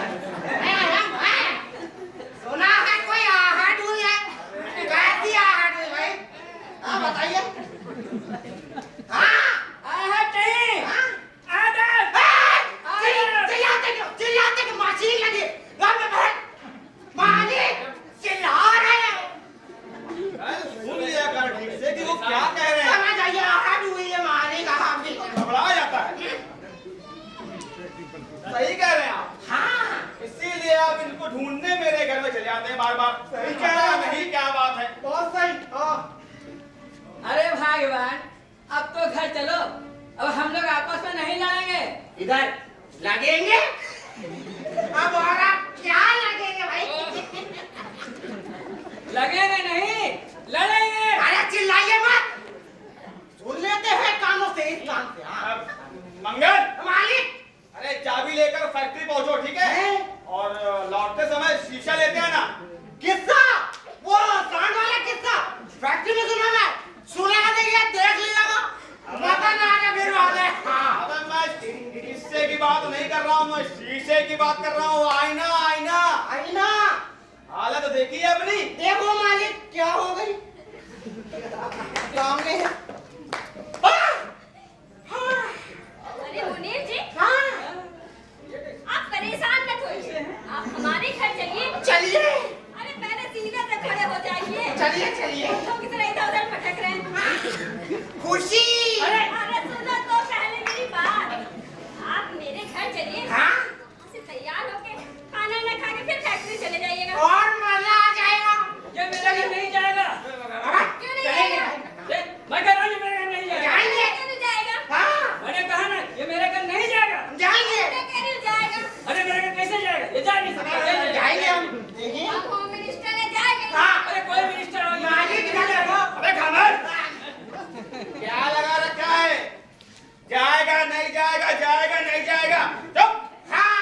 मैं आया हूँ। सुना है कोई आहट हुई है? कैसी आहट हुई भाई? हाँ बताइए। हाँ आहट नहीं, हाँ? आदत। चिल्ला इधर लगेंगे। अब और आप क्या लगेंगे भाई? लगेंगे नहीं, लड़ेंगे। अरे चिल्लाइए मत, सुन लेते हैं कानों से, इस कान से। हाँ। मंगल, मालिक, अरे चाबी लेकर फैक्ट्री पहुंचो, ठीक है? और लौटते समय शीशा लेते आना। किस्सा वो सांड वाला किस्सा फैक्ट्री में सुना मैं, सुना नहीं, देख लिया पता ना आगे फिर वाले। हाँ। अबे मैं शीशे की बात नहीं कर रहा हूँ, मैं शीशे की बात कर रहा हूँ। आईना आईना आईना, हालत देखिए अपनी। देखो मालिक क्या हो गई सामने है। अरे मुनीर जी, हाँ। आप परेशान मत होइए, आप हमारे घर चलिए। चलिए। अरे पहले सीधे से खड़े हो जाइए। चलिए चलिए। तो कितना इधर उधर भटक रहे हैं। खुशी। अरे सुनो तो पहले मेरी बात, आप मेरे घर चलिए। हाँ? से तैयार होके खाना न खा के फिर फैक्ट्री चले जाइएगा। और मजा आ जाएगा। ये मेरे घर नहीं जाएगा। क्यों नहीं जाएगा? मैं कह रहा हूँ ये मेरे घर नहीं जाएगा। जाएंगे। क्यों नहीं जाएगा? हाँ। मैंने कहा ना ये मेरे घर नहीं जाएगा। जाएंगे। मैं कह रही हूँ जाएगा। अरे मेरे घर कैसे जाएगा? ये जा नहीं सकता। जाएंगे हम। देखिए। अब होम मिनिस्टर ने जाएगा। हाँ। अरे कोई मिनिस्टर हो मालिक इधर देखो। अबे खामोश, क्या लगा रखा है? जाएगा नहीं जाएगा, जाएगा नहीं जाएगा, चुप। हाँ।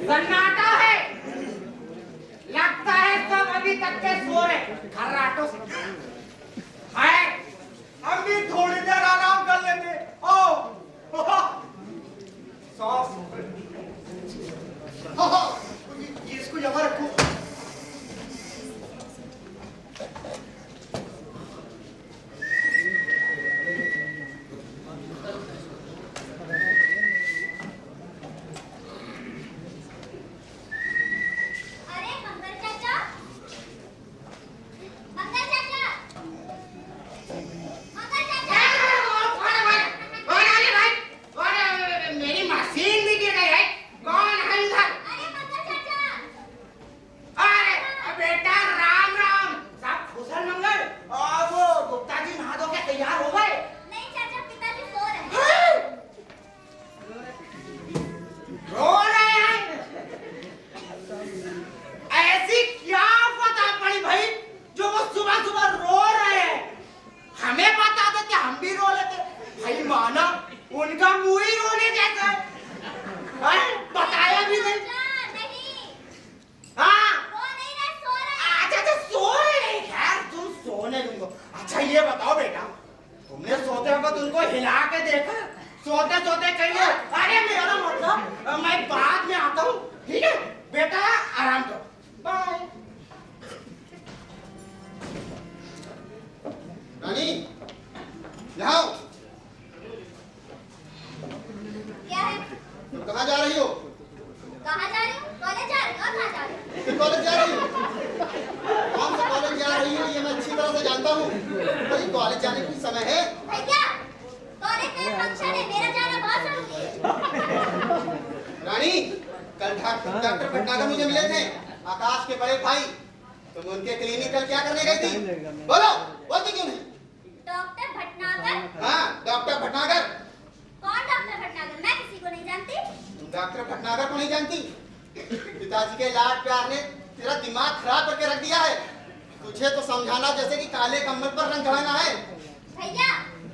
सन्नाटा है, लगता है सब अभी तक के सो रहे खर्राटों से। है, हम भी थोड़ी देर आराम कर लेते। ओ सॉस, इसको यहाँ रखो। अरे मंगल चाचा, मंगल चाचा, मंगल चाचा। मेरी मशीन भी गिर गई है। कौन है इधर? अरे मंगल चाचा, अरे बेटा राम राम, सब कुशल मंगल। और वो गुप्ता जी नहा धो के तैयार हो गए? नहीं चाचा, पिताजी सो रहे हैं। रो रहे हैं? ऐसी क्या पता पड़ी भाई जो वो सुबह सुबह रो रहे हैं? हमें बता देते हम भी रो लेते। भाई माना उनका मुंह ही रोने जैसा है। बताया भी नहीं। चाचा, नहीं, हाँ। रो नहीं रहे, सो रहे हैं। अच्छा सो रहे हैं। खैर तुम सोने दूंगा। अच्छा ये बताओ बेटा, तुमने सोते वक्त उनको हिला के देखा? सोते सोते कहिए अरे मेरा मतलब मैं बाद में आता हूँ, ठीक है बेटा? आराम करो, बाय। रानी यहाँ क्या है? तुम कहाँ जा रही हो? कहाँ जा रही हूँ? कॉलेज जा रही हूँ। और कहाँ जा रही हूँ? किस कॉलेज जा रही हो? कौन सा कॉलेज जा रही हो ये मैं अच्छी तरह से जानता हूँ। भाई कॉलेज जाने का समय है। भैया, कॉलेज में फंक्शन है, मेरा जाना बहुत जरूरी है। रानी, कल डॉक्टर भटनागर मुझे मिले थे, आकाश के बड़े भाई। तुम उनके क्लिनिक कल क्या करने गई थी? बोलो, बोलती क्यों नहीं? डॉक्टर भटनागर? हाँ, डॉक्टर भटनागर। कौन डॉक्टर भटनागर? मैं किसी को नहीं जानती। तुम डॉक्टर भटनागर को नहीं जानती? पिताजी के लाड प्यार ने तेरा दिमाग खराब करके रख दिया है। तुझे तो समझाना जैसे कि काले कम्बल पर रंग चढ़ाना है। भैया,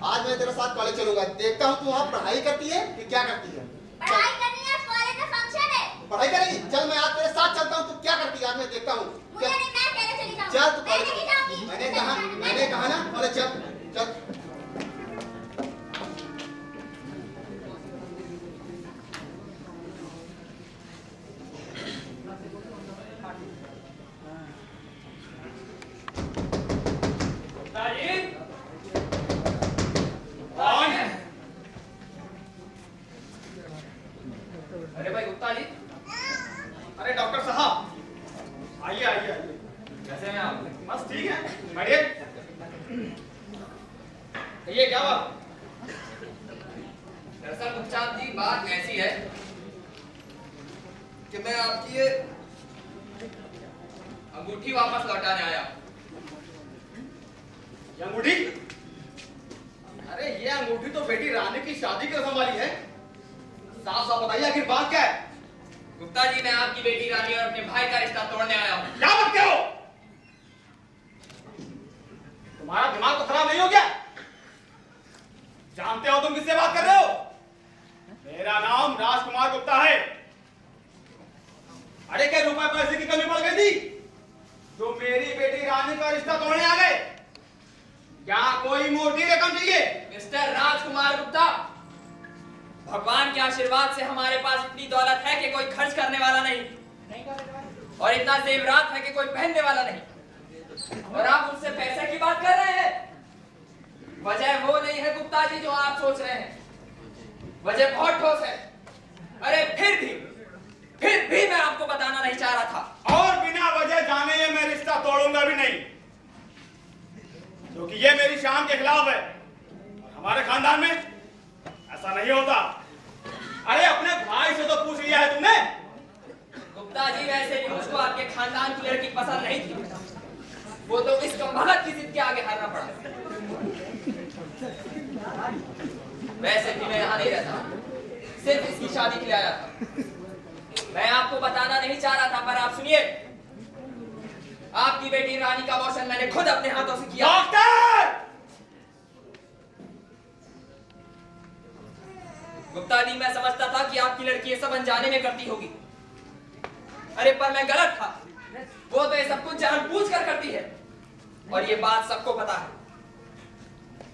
आज मैं तेरे साथ कॉलेज चलूंगा, देखता हूँ तू वहाँ पढ़ाई करती है कि क्या करती है। पढ़ाई करनी है, कॉलेज में फंक्शन है। पढ़ाई करेगी? चल मैं आज तेरे साथ चलता हूँ, तू क्या करती है आज मैं देखता हूँ। मुझे नहीं, मैं अकेले चली जाऊंगी। चल तू मैं कॉलेज नहीं जाऊंगी। मैंने कहा ना कॉलेज चल चल। कौन है? अरे भाई गुप्ता जी। अरे डॉक्टर साहब, आइए आइए आइए। कैसे हैं आप? बस ठीक है, बैठिए। ये क्या हुआ? दरअसल गुप्ता जी बात ऐसी है कि मैं आपकी ये अंगूठी वापस लौटाने आया। ये अंगूठी? अरे ये अंगूठी तो बेटी रानी की शादी की रस्म वाली है। साफ साफ बताइए आखिर बात क्या है? गुप्ता जी, मैं आपकी बेटी रानी और अपने भाई का रिश्ता तोड़ने आया हूँ। क्या बकते हो? तुम्हारा दिमाग तो खराब नहीं हो गया? जानते हो तुम किससे बात कर रहे हो? मेरा नाम राजकुमार गुप्ता है। अरे क्या रुपए पैसे की कमी पड़ गई थी जो मेरी बेटी रानी का रिश्ता तोड़ने आ गए? क्या कोई मोटी रकम चाहिए? मिस्टर राजकुमार गुप्ता, भगवान के आशीर्वाद से हमारे पास इतनी दौलत है कि कोई खर्च करने वाला नहीं, और इतना जेवरात है कि कोई पहनने वाला नहीं, और आप मुझसे पैसे की बात कर रहे हैं। वजह वो नहीं है गुप्ता जी जो आप सोच रहे हैं, वजह बहुत ठोस है। अरे फिर भी मैं आपको बताना नहीं चाह रहा था। और बिना वजह जाने ये मैं रिश्ता तोड़ूंगा भी नहीं, क्योंकि ये मेरी शान के खिलाफ है। हमारे खानदान में ऐसा नहीं होता। अरे अपने भाई से तो पूछ लिया है तुमने? गुप्ता जी, वैसे भी मुझको आपके खानदान की लड़की पसंद नहीं थी, वो तो इस कमबख्त की जिद के आगे हारना पड़ा। वैसे भी मैं यहाँ नहीं रहता, सिर्फ इसकी शादी के लिए आया था। मैं आपको बताना नहीं चाह रहा था, पर आप सुनिए। आपकी बेटी रानी का अबॉर्शन मैंने खुद अपने हाथों से किया। डॉक्टर! गुप्ता जी, मैं समझता था कि आपकी लड़की ये सब अनजाने में करती होगी। अरे पर मैं गलत था। वो तो ये सब कुछ जानबूझ कर करती है, और ये बात सबको पता है।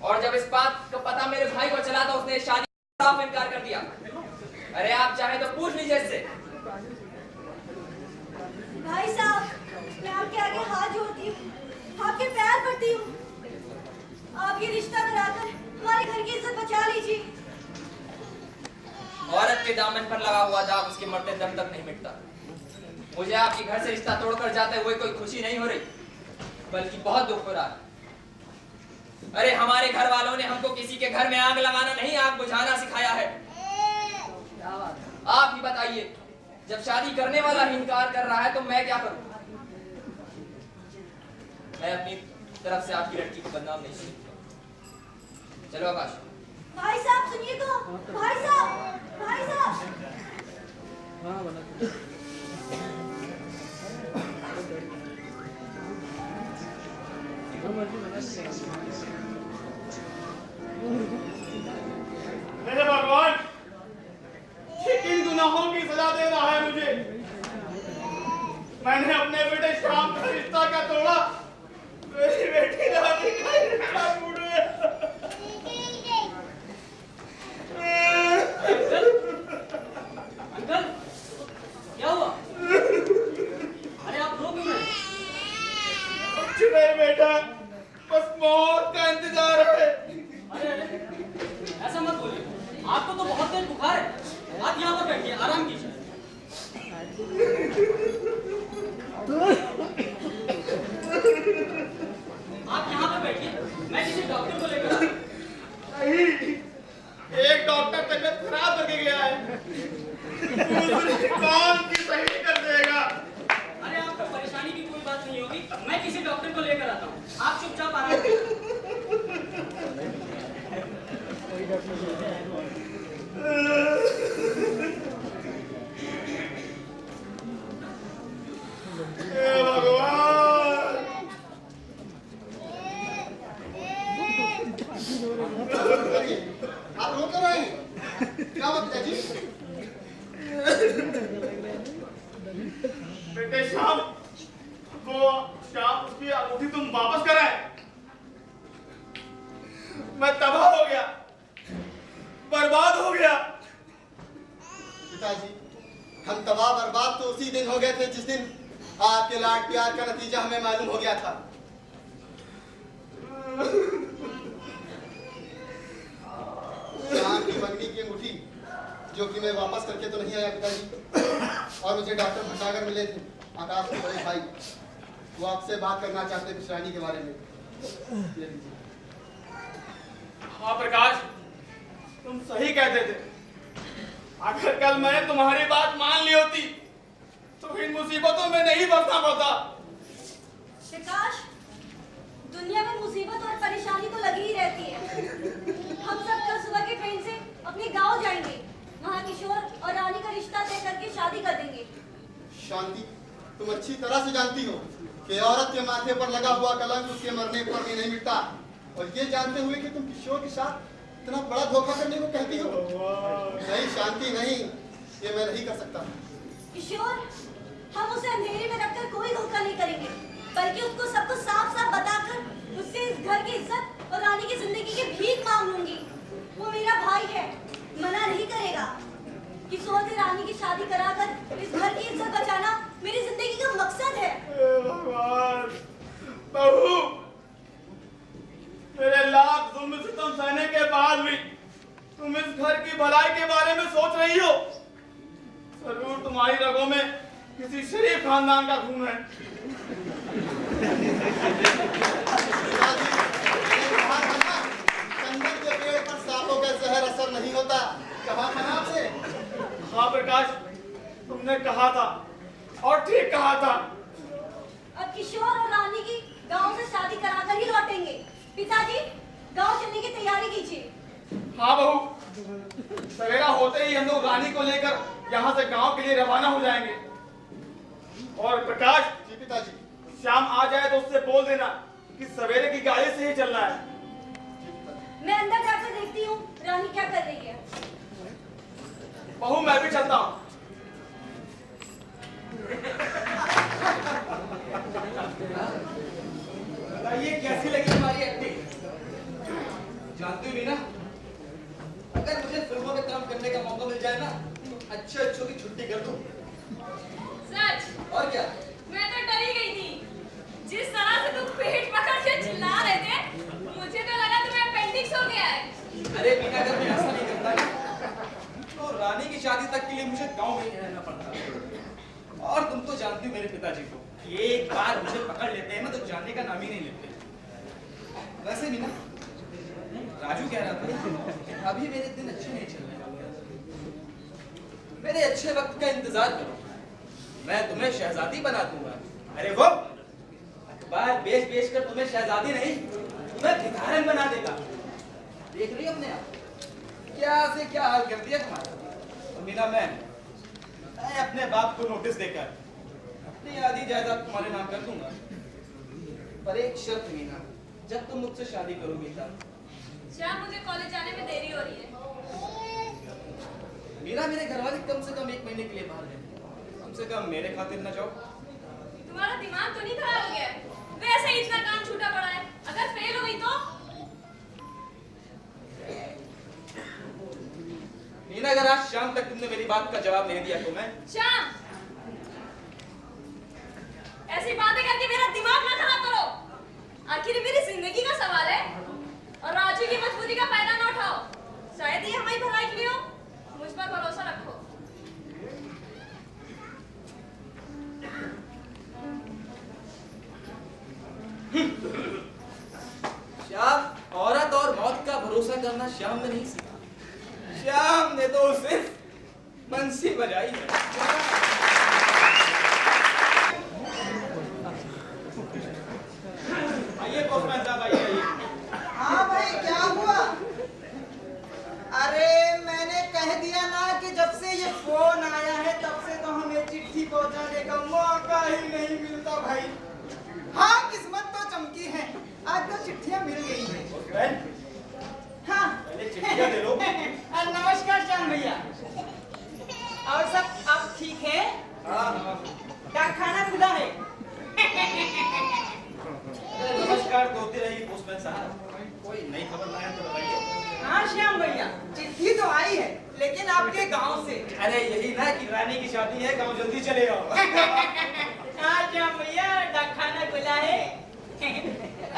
और जब इस बात का पता मेरे भाई को चला तो उसने शादी का साफ इनकार कर दिया। अरे आप चाहे तो पूछ लीजिए इससे। भाई साहब, मैं आपके आगे हाथ जोड़ती हूँ, आपके पैर पड़ती हूँ। आप ये रिश्ता कराकर हमारे घर की इज्जत बचा लीजिए। औरत के दामन पर लगा हुआ दाग उसके मरते दम तक नहीं मिटता। मुझे आपके घर से रिश्ता तोड़कर जाते हुए कोई खुशी नहीं हो रही, बल्कि बहुत दुख हो रहा है। अरे हमारे घर वालों ने हमको किसी के घर में आग लगाना नहीं, आग बुझाना सिखाया है। आप ही बताइए, जब शादी करने वाला ही इनकार कर रहा है तो मैं क्या करूं? मैं अपनी तरफ से आपकी लड़की को बदनाम नहीं सुनूंगा। चलो आकाश। भाई साहब सुनिए तो, भाई साहब, भाई साहब। मेरे भगवान, किन गुनाहों की सजा दे रहा है मुझे? मैंने अपने बेटे श्याम का रिश्ता क्या तोड़ा? मेरी बेटी रानी का रिश्ता टूट गया। अंकल, क्या हुआ? अरे आप रो क्यों रहे? कुछ नहीं बेटा, बस मौत का इंतजार है। अरे ऐसा मत बोलिए, आपको तो बहुत तेज बुखार है। आप यहाँ पर बैठिए, आराम कीजिए। आप यहाँ पर बैठिए, मैं किसी डॉक्टर को लेकर आता हूँ। नहीं, एक डॉक्टर तबीयत खराब करके गया है, दूसरी कौन की सही कर देगा? अरे आपको परेशानी की कोई बात नहीं होगी, मैं किसी डॉक्टर को लेकर आता हूँ। आप चुपचाप आराम कीजिए। हे भगवान! आप रो क्यों रहे हैं? क्या बात है जी? बेटे श्याम, वो श्याम, उसकी अंगूठी तुम वापस कराए। मैं तबाह हो गया, बर्बाद हो गया। पिताजी, हम तबाह बर्बाद तो उसी दिन हो गए थे जिस दिन आपके लाड प्यार का नतीजा हमें मालूम हो गया था। की मंगनी की अंगूठी जो कि मैं वापस करके तो नहीं आया पिताजी, और मुझे डॉक्टर भटनागर मिले थे, आकाश के बड़े भाई। वो आपसे बात करना चाहते पिछरानी के बारे में। ये लीजिए। हाँ प्रकाश, तुम सही कहते थे। अगर कल मैंने तुम्हारी बात मान ली होती तो इन मुसीबतों में नहीं फंसना पड़ता। प्रकाश, दुनिया में मुसीबत और परेशानी तो लगी ही रहती है। हम सब कल सुबह के ट्रेन से अपने गांव जाएंगे। वहाँ किशोर शांति, तुम अच्छी तरह से जानती हो कि औरत के माथे पर लगा हुआ कलंक उसके मरने पर भी नहीं मिटता, और ये जानते हुए कि तुम किशोर के साथ इतना बड़ा धोखा करने को कहती हो। नहीं शांति नहीं, ये मैं नहीं कर सकता। किशोर, हम उसे अंधेरे में रखकर कोई धोखा नहीं करेंगे, बल्कि उसको सबको साफ साफ बताकर उससे इस घर की इज्जत और रानी की जिंदगी की भीख मांग लूंगी। वो मेरा भाई है, मना नहीं करेगा। किशोर से रानी की शादी कराकर इस घर की इज्जत बचाना मेरी जिंदगी का मकसद है। भगवान, बहू, मेरे लाख जुल्म सितम सहने के बाद भी तुम इस घर की भलाई के बारे में सोच रही हो। जरूर तुम्हारी रगों में किसी शरीफ खानदान का खून है। चंदन के पेड़ पर सांपों का जहर असर नहीं होता, कहा था ना आपसे। हाँ प्रकाश, तुमने कहा था और ठीक कहा था। अब किशोर और रानी की गांव से शादी कराकर ही लौटेंगे। पिताजी, गांव चलने की तैयारी कीजिए। हाँ बहू, सवेरा होते ही हम लोग रानी को लेकर यहाँ से गांव के लिए रवाना हो जाएंगे। और प्रकाश जी पिताजी, शाम आ जाए तो उससे बोल देना कि सवेरे की गाड़ी से ही चलना है। मैं अंदर जाकर देखती हूँ रानी क्या कर रही है। बहू मैं भी चलता हूँ। बताइए कैसी लगी हमारी एक्टिंग? जानती हुई ना, अगर मुझे फिल्मों में काम करने का मौका मिल जाए ना, अच्छे अच्छों की छुट्टी कर दूं। सच? और क्या? मैं तो डर ही गई थी। जिस तरह से तुम पेट पकड़ के चिल्ला रहे थे, मुझे तो लगा तुम्हें अपेंडिक्स हो गया है। अरे मीना, अगर मैं ऐसा नहीं करता ना, तो रानी की शादी तक के लिए मुझे गांव में ही रहना पड़ता। और तुम तो जानती हो मेरे पिताजी को, एक बार मुझे पकड़ लेते हैं ना तो जाने का नाम ही नहीं लेते। वैसे मीना, राजू कह रहा था अभी मेरे दिन अच्छे नहीं चल रहे, मेरे अच्छे वक्त का इंतजार करो, मैं तुम्हें शहजादी बना दूंगा। अरे वो अखबार बेच बेच कर तुम्हें शहजादी नहीं, तुम्हें भिखारन बना देगा। देख रही हो अपने आप क्या से क्या हाल कर दिया तुम्हारा। और मीना, मैं अपने बाप को नोटिस देकर अपनी आधी जायदाद तुम्हारे नाम कर दूंगा, पर एक शर्त मीना, जब तुम मुझसे शादी करोगी तब। शाम, मुझे कॉलेज जाने में देरी हो रही है। मीना, मेरे घर वाले कम से कम 1 महीने के लिए बाहर रहते, कम से कम मेरे खातिर न जाओ। तुम्हारा दिमाग तो नहीं खराब हो गया है? वैसे ही इतना काम छूटा पड़ा है, अगर फेल हो गई तो? मीना, अगर आज शाम तक तुमने मेरी बात का जवाब नहीं दिया तो मैं। शाम, ऐसी बातें करके मेरा दिमाग ना खराब करो। आखिर ये मेरी जिंदगी का सवाल है, और राजू की मजबूरी का फायदा ना उठाओ। शायद ये हमारी भलाई के लिए हो। मुझ पर भरोसा रखो। श्याम, औरत और मौत का भरोसा करना श्याम ने नहीं सीखा, श्याम ने तो सिर्फ बंसी बजाई है। आइए पोस्टमैन साहब, आइए। हाँ भाई, क्या हुआ? अरे मैंने कह दिया ना कि जब से ये फोन आया है तब से तो हमें चिट्ठी पहुंचाने का मौका ही नहीं मिलता भाई। हाँ, किस्मत तो चमकी है, आज तो चिट्ठियां मिल गई हैं। हाँ, चिट्ठियां दे लो। नमस्कार श्याम भैया, और सब आप ठीक है? डाक खाना खुला है? नमस्कार दोती रही पोस्टमैन साहब, कोई नई खबर लाए तो बताइए। हाँ श्याम भैया, चिट्ठी तो आई है, लेकिन आपके गांव से। अरे यही ना कि रानी की शादी है, गांव जल्दी चले आओ। हाँ श्याम भैया, डाक खाना खुला है।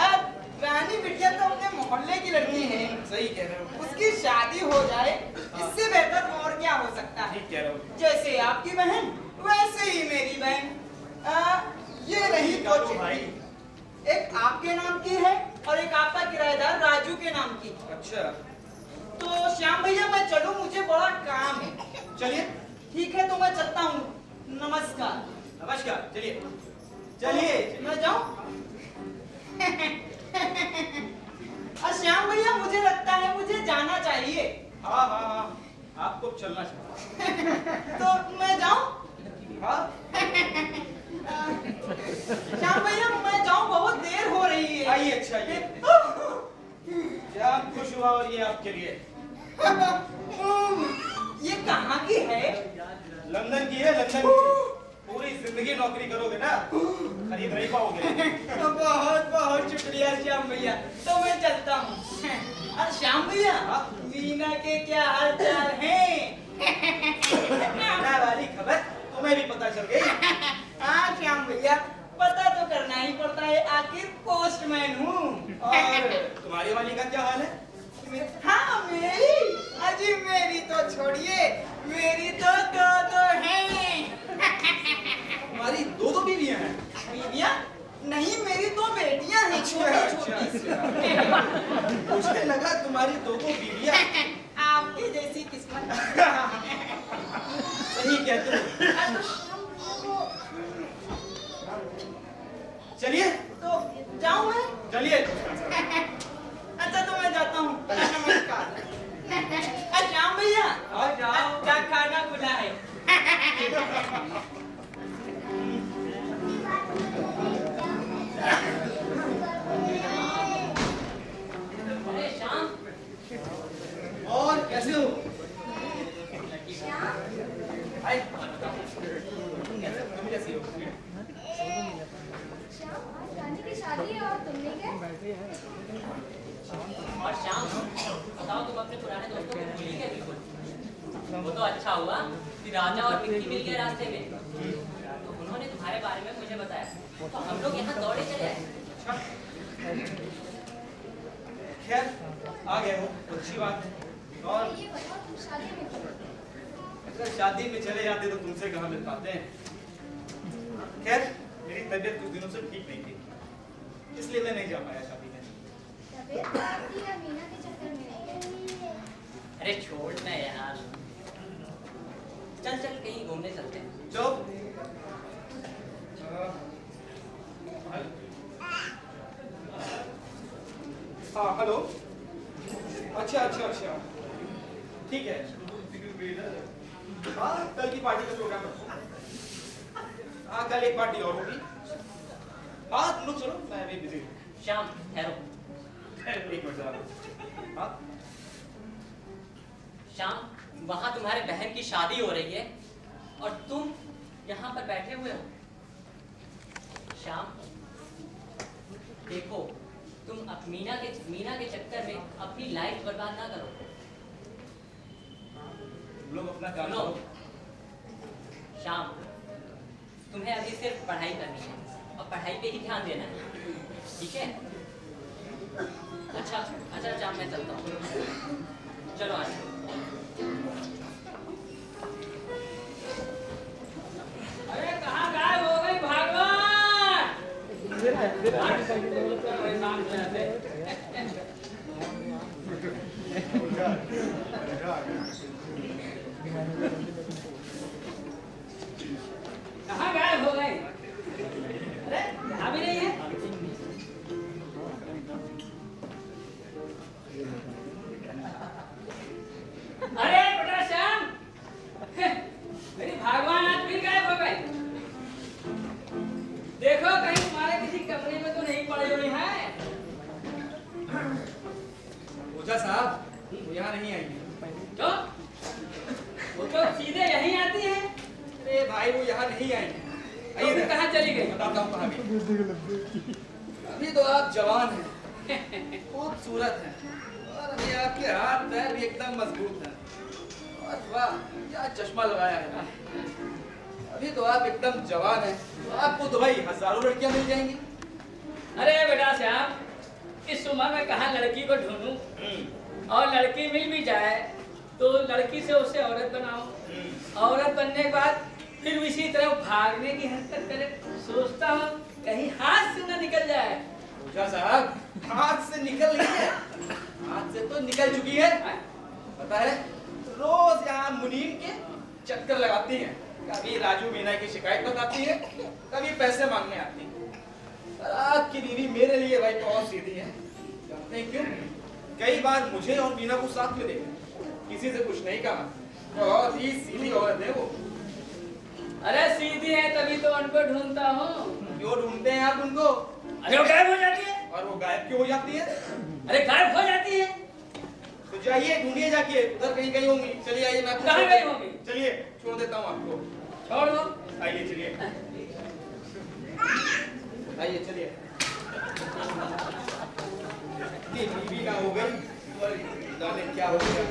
अब रानी बिटिया तो अपने मोहल्ले की लड़की है। सही कह रहे हो। उसकी शादी हो जाए, इससे बेहतर और क्या हो सकता है। ठीक कह रहे हो। जैसे आपकी बहन, वैसे ही मेरी बहन। ये रही दो चिट्ठी, एक आपके नाम की है और एक आपका किराएदार राजू के नाम की। अच्छा, तो श्याम भैया मैं चलूं, मुझे बड़ा काम है। चलिए। ठीक है, तो मैं चलता हूँ। नमस्कार। नमस्कार, चलिए चलिए। मैं जाऊं? श्याम भैया, मुझे लगता है मुझे जाना चाहिए। हाँ हाँ हाँ, आपको चलना चाहिए। तो मैं जाऊं? हाँ। अच्छा ये आप खुश हुआ और ये आपके लिए ये कहाँ की है? लंदन की है, लंदन की। पूरी जिंदगी नौकरी करोगे ना, खरीद नहीं पाओगे। बहुत बहुत शुक्रिया श्याम भैया, तो मैं चलता हूँ। और श्याम भैया, मीना के क्या हाल चाल हैं? मीना वाली खबर तुम्हें भी पता चल गई? हाँ श्याम भैया, पता तो करना ही पड़ता है, आखिर पोस्टमैन हूँ। और तुम्हारी वाली का क्या हाल है? हाँ मेरी, अजी मेरी तो छोड़िए, मेरी तो दो हैं। तुम्हारी दो बीवियां हैं? बीवियां? नहीं, मेरी दो बेटियां हैं, छोटी। मुझे लगा तुम्हारी दो बीवियां। आपकी जैसी किस्मत। सही कहते हो। चलिए तो जाऊं मैं? चलिए। अच्छा तो मैं जाता हूँ, नमस्कार। श्याम भैया, क्या खाना खुला है? अरे श्याम, और कैसे हो? हाय, तुम कैसी हो? रानी की शादी है और तुम नहीं गए? और श्याम, बताओ तुम अपने पुराने दोस्तों को भूल गए बिल्कुल? वो तो अच्छा हुआ कि राजा और मिक्की मिल गए रास्ते में, तो उन्होंने तुम्हारे बारे में मुझे बताया, तो हम लोग यहाँ दौड़े चले आए। खैर आ गए हो, अच्छी बात है। और ये बताओ तुम शादी में क्यों? अगर शादी में चले जाते तो तुमसे कहाँ मिल पाते हैं। खैर मेरी तबीयत कुछ दिनों से ठीक नहीं थी, इसलिए मैं नहीं जा पाया शादी में। तबीयत खराब थी या मीना के चक्कर में नहीं गए? अरे छोड़ ना यार, चल चल कहीं घूमने चलते हैं। चलो। हाँ हेलो। अच्छा ठीक है। हाँ कल की पार्टी का प्रोग्राम रखो। हाँ कल एक पार्टी और होगी। हाँ तुम लोग चलो, मैं अभी बिजी हूँ। श्याम ठहरो। एक मिनट जरा। हाँ श्याम, वहां तुम्हारे बहन की शादी हो रही है और तुम यहाँ पर बैठे हुए हो। श्याम देखो, तुम मीना के चक्कर में अपनी लाइफ बर्बाद ना करो। तुम लोग अपना काम सुनो करो। श्याम, तुम्हें अभी सिर्फ पढ़ाई करनी है और पढ़ाई पे ही ध्यान देना है, ठीक है? अच्छा श्याम, मैं चलता हूँ। चलो आज। अरे कहाँ गायब हो गई भगवान? कहाँ गायब हो गई? अरे यहाँ भी नहीं है। अरे बेटा श्याम, अरे भगवान आज फिर गायब हो गए। देखो कहीं तुम्हारे किसी कमरे में तो नहीं पड़ी हुई है। ओझा साहब वो यहाँ नहीं आएंगे। तो वो तो सीधे यहीं आती है। अरे भाई वो यहाँ नहीं आएंगे। तो फिर कहाँ चली गई? बताता हूँ कहाँ गई। अभी तो आप जवान हैं, खूबसूरत हैं, और अभी आपके हाथ पैर भी एकदम मजबूत हैं। और वाह क्या चश्मा लगाया है। अभी तो आप एकदम जवान हैं, तो आपको तो भाई हजारों लड़कियां मिल जाएंगी। अरे बेटा श्याम, इस उम्र में कहाँ लड़की को ढूंढूं, और लड़की मिल भी जाए तो लड़की से उसे औरत बनाओ, औरत बनने के बाद फिर इसी तरह भागने की हरकत करे। सोचता हूँ कहीं हाथ से न निकल जाए। ओझा साहब हाथ से निकल गई है, हाथ से तो निकल चुकी है। पता है रोज यहाँ मुनीम के चक्कर लगाती हैं, कभी राजू मीना की शिकायत बताती है, कभी पैसे मांगने आती है। पर आपकी बीवी मेरे लिए भाई बहुत सीधी है। जानते हैं क्यों? कई बार मुझे और मीना को साथ में देखा, किसी से कुछ नहीं कहा। बहुत ही सीधी औरत है वो। अरे सीधी है तभी तो उनको ढूंढता हूँ। क्यों ढूंढते हैं आप उनको? अरे वो गायब हो जाती है। और वो गायब क्यों हो जाती है? अरे गायब हो जाती है। तो जाइए ढूंढिए जाके, उधर कहीं गई होंगी। चलिए आइए, मैं आपको कहाँ गई होंगी? चलिए छोड़ देता हूँ आपको। छोड़ दो। आइए चलिए, आइए चलिए। इतनी बीवी ना हो गई और जाने क्या हो गया,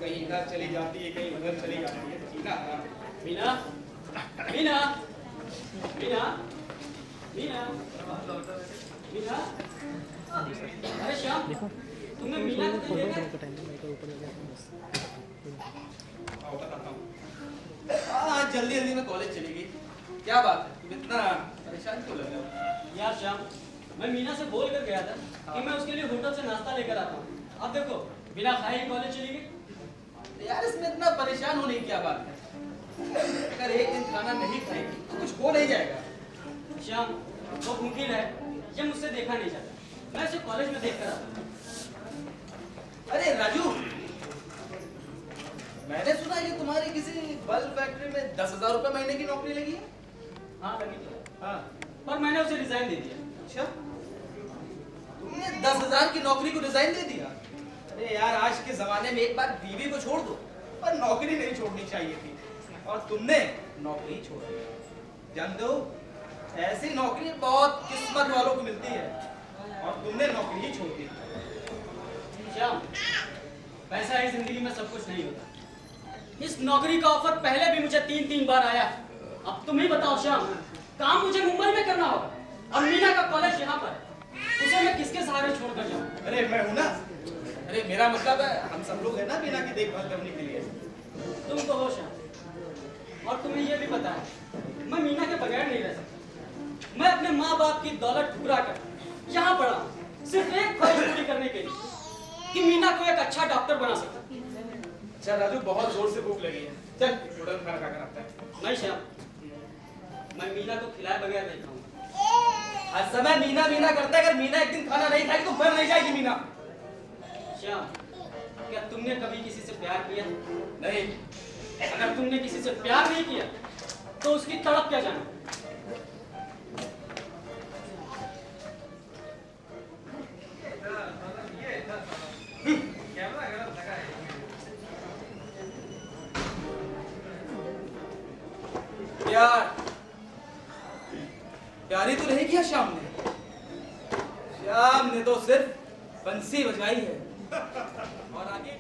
कहीं इधर चली जाती है, कहीं उधर चली जाती है। जीना मीना, मीना, मीना, मीना, मीना। अरे श्याम, तुमने मीना को कहीं देखा? हाँ, जल्दी जल्दी में कॉलेज चली गई। क्या बात है, तुम इतना परेशान क्यों लग रहे हो? यार श्याम, मैं मीना से बोल कर गया था कि मैं उसके लिए होटल से नाश्ता लेकर आता हूँ। अब देखो, बिना खाए ही कॉलेज चली गई। यार इसमें इतना परेशान होने की क्या बात है? अगर एक दिन खाना नहीं खाएगी तो कुछ हो नहीं जाएगा। श्याम, वो भूखी रहे, ये मुझसे देखा नहीं जाता। मैं उसे कॉलेज में देख कर आता हूँ। अरे राजू, मैंने सुना है कि तुम्हारी किसी बल्ब फैक्ट्री में 10,000 रुपए महीने की नौकरी लगी है। हाँ लगी तो, हाँ, पर मैंने उसे रिजाइन दे दिया। अच्छा, तुमने 10,000 की नौकरी को रिजाइन दे दिया? अरे यार, आज के जमाने में एक बार बीवी को छोड़ दो, पर नौकरी नहीं छोड़नी चाहिए थी, और तुमने नौकरी छोड़ दी। जानते हो, ऐसी नौकरी बहुत किस्मत वालों को मिलती है, और तुमने नौकरी ही छोड़ दी। श्याम, पैसा ही जिंदगी में सब कुछ नहीं होता। इस नौकरी का ऑफर पहले भी मुझे 3-3 बार आया। अब तुम ही बताओ श्याम, काम मुझे मुंबई में करना होगा, और मीना का कॉलेज यहाँ पर, उसे मैं किसके सहारे छोड़कर जाऊँ? अरे मैं हूं ना। अरे मेरा मतलब है, हम सब लोग हैं ना मीना की देखभाल करने के लिए। तुम तो हो श्याम, और तुम्हें यह भी पता है मैं मीना के बगैर नहीं रह सकता। मैं अपने माँ बाप की दौलत ठुकरा कर यहाँ पढ़ा हूँ, सिर्फ एक ख्वाहिश पूरी करने के लिए कि मीना को एक अच्छा डॉक्टर बना सकता। अच्छा राजू, बहुत जोर से भूख लगी है, चल होटल खाना खाकर आता है। नहीं श्याम, मैं मीना को खिलाए बगैर नहीं खाऊंगा। हर समय मीना मीना करता है, अगर मीना एक दिन खाना नहीं खाएगी तो मर नहीं जाएगी मीना। श्याम, क्या तुमने कभी किसी से प्यार किया? नहीं। अगर तुमने किसी से प्यार नहीं किया तो उसकी तड़प क्या जाना? प्यार ही तो नहीं किया श्याम ने। श्याम ने तो सिर्फ बंसी बजाई है, और आगे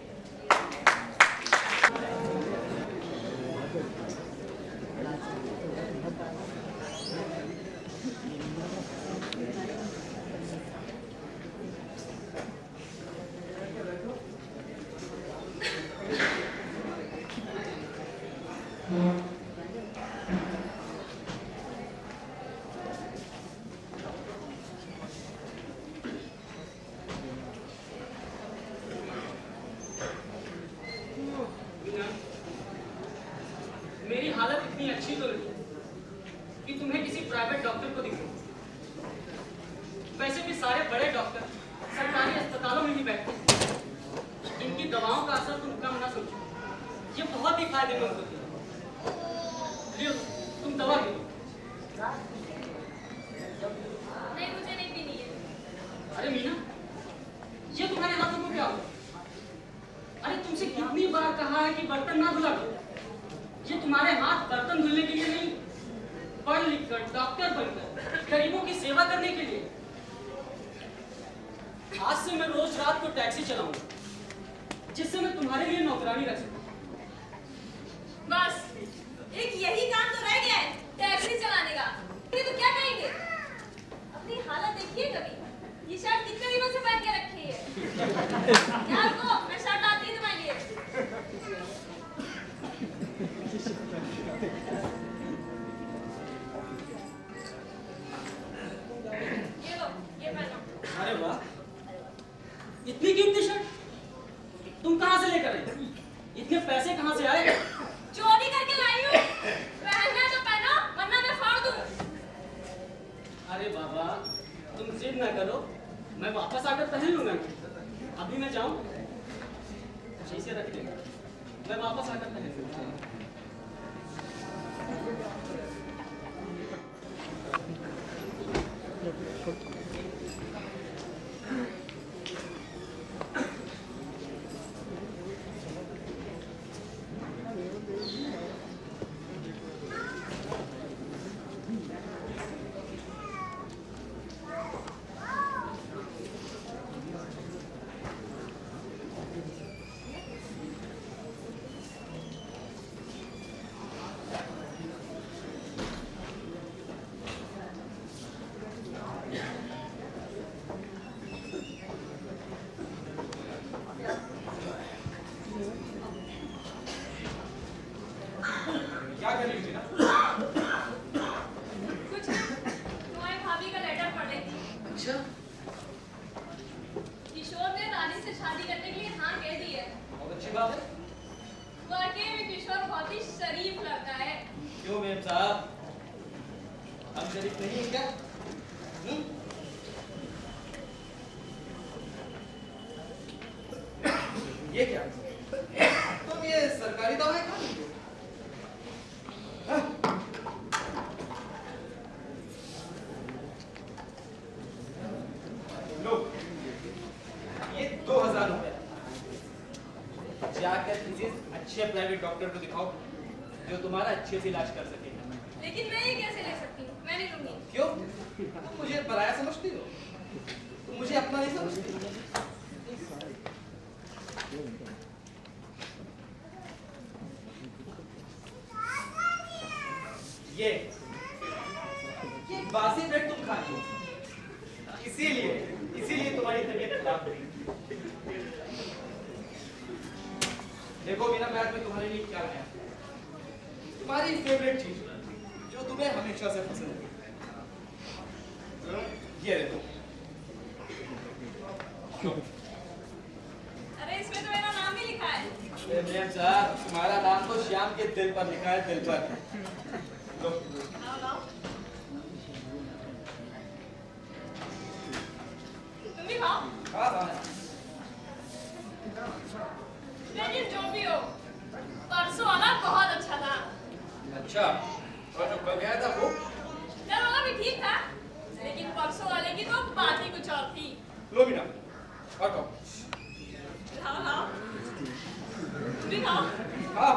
मेरी हालत इतनी अच्छी तो नहीं कि तुम्हें किसी प्राइवेट डॉक्टर को दिखाऊं। वैसे भी सारे बड़े डॉक्टर सरकारी अस्पतालों में ही बैठते। इनकी दवाओं का असर तुम कम ना समझो, ये बहुत ही फायदेमंद होती है। लियो, तुम दवा लो। नहीं, मुझे नहीं पीनी है। अरे मीना, ये तुम्हारे हाथों को क्या हुआ? अरे तुमसे कितनी बार कहा है कि बर्तन ना धुला करो। ये तुम्हारे हाथ बर्तन धुलने के लिए नहीं, पढ़ लिख कर डॉक्टर बनकर गरीबों की सेवा करने के लिए। आज से मैं रोज रात को टैक्सी चलाऊंगा, जिससे मैं तुम्हारे लिए नौकरानी रख सकूं। बस एक यही काम तो रह गया है, टैक्सी चलाने का। ये तो क्या कहेंगे? अपनी हालत देखिए कभी, ये शर्ट कितने दिनों से पहन के रखी है। यार को मैं शर्ट आती तुम्हारे लिए। ये लो, ये पहनो। अरे वाह, इतनी कीमती शर्ट तुम कहां से लेकर आई? इतने पैसे कहां से आए? चोरी करके लाई हूँ। पहनना तो पहनो, वरना मैं फाड़ दूँ। अरे बाबा, तुम जिद ना करो, मैं वापस आकर पहन लूंगा। अभी मैं जाऊं, इसे रख देना, मैं वापस आकर पहन लूंगा। वाकई में किशोर बहुत ही शरीफ लड़का है। क्यों मेम साहब, हम शरीफ नहीं है क्या? ये क्या? तुम ये सरकारी दवाएं खा लेते हो? लो, ये 2000 रुपए। जाकर किसी अच्छे प्राइवेट डॉक्टर को दिखाओ जो तुम्हारा अच्छे से इलाज कर सके। लेकिन मैं ये कैसे ले सकती हूँ? मैं नहीं लूंगी। क्यों? तुम मुझे पराया समझती हो? तुम मुझे अपना नहीं समझती? ये बासी ब्रेड तुम खाती हो, इसीलिए तुम्हारी तबीयत खराब हुई। देखो बिना मैच में तुम्हारे लिए क्या है, तुम्हारी फेवरेट चीज जो तुम्हें हमेशा से पसंद है, ये देखो। अरे इसमें तो मेरा नाम भी लिखा है। मैम साहब, तुम्हारा नाम तो श्याम के दिल पर लिखा है, दिल पर। लो। लाओ लाओ। तुम भी खाओ। हाँ। लेकिन जो भी हो, परसों वाला बहुत अच्छा था। अच्छा, और जो कल गया था वो? कल वाला भी ठीक था, लेकिन परसों वाले की तो बात ही कुछ और थी। लो बिना, और खाओ। खाओ खाओ। तुम भी खाओ। हाँ।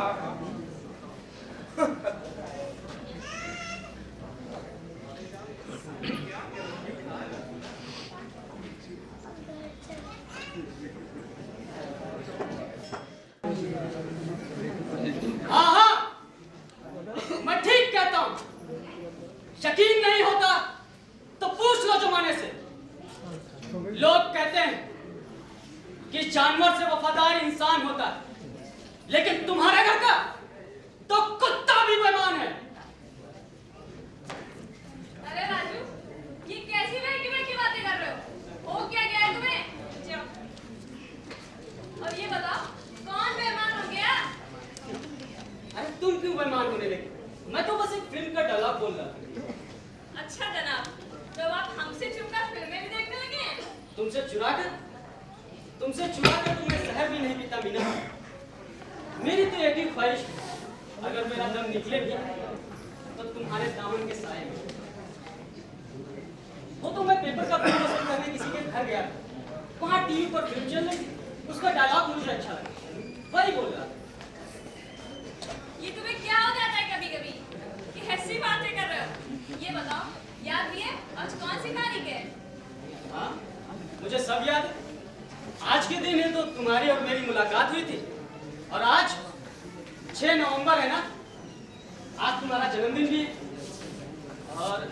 हाँ, मैं ठीक कहता हूँ। यकीन नहीं होता तो पूछ लो जमाने से। लोग कहते हैं कि जानवर से वफादार इंसान होता है, लेकिन तुम्हारे घर का तो कुत्ता भी बेईमान है। अरे राजू, ये कैसी बहकी बातें कर रहे हो? हो क्या गया है तुम्हें? जाओ। और ये बताओ, कौन बेईमान हो गया? अरे तुम क्यों बेईमान होने लगे? मैं तो बस एक फिल्म का डायलॉग बोल रहा था। अच्छा जनाब, तो आप हमसे छुपकर फिल्में भी देखने लगे हैं? तुमसे चुरा कर तुम्हें जहर भी नहीं पीता मीना। मेरी तो एक ही ख्वाहिश है, अगर मेरा दम निकले भी तो तुम्हारे दामन के साए में। वो तो मैं पेपर का प्रमोशन करने किसी के घर गया था, वहाँ टीवी पर फिल्म चल रही थी, उसका डायलॉग मुझे अच्छा लगा, वही बोल रहा था। ये तुम्हें क्या हो जाता है कभी-कभी कि ऐसी बातें कर रहे हो? ये बताओ, याद भी है आज कौन सी तारीख है? हाँ, मुझे सब याद है। आज के दिन है तो तुम्हारी और मेरी मुलाकात हुई थी, और आज 6 नवंबर है ना, आज तुम्हारा जन्मदिन भी है। और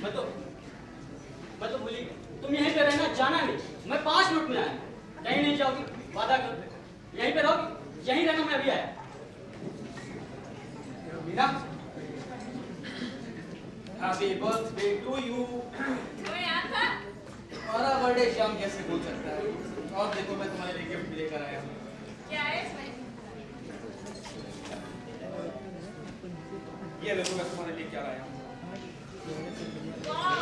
मैं तो भूल ही गया। तुम यहीं पे रहना, जाना नहीं। मैं 5 मिनट में आया, कहीं नहीं जाओगी, वादा करो। यहीं पे रहोगी, यहीं रहना, मैं अभी आया। Meena, happy birthday to you. तुम्हें याद था? तुम्हारा बर्थडे शाम कैसे भूल सकता है? और देखो मैं तुम्हारे लिए गिफ्ट लेकर आया हूँ। क्या है इसमें? ये देखो मैं तुम्हारे लिए क्या लाया हूँ। वाह!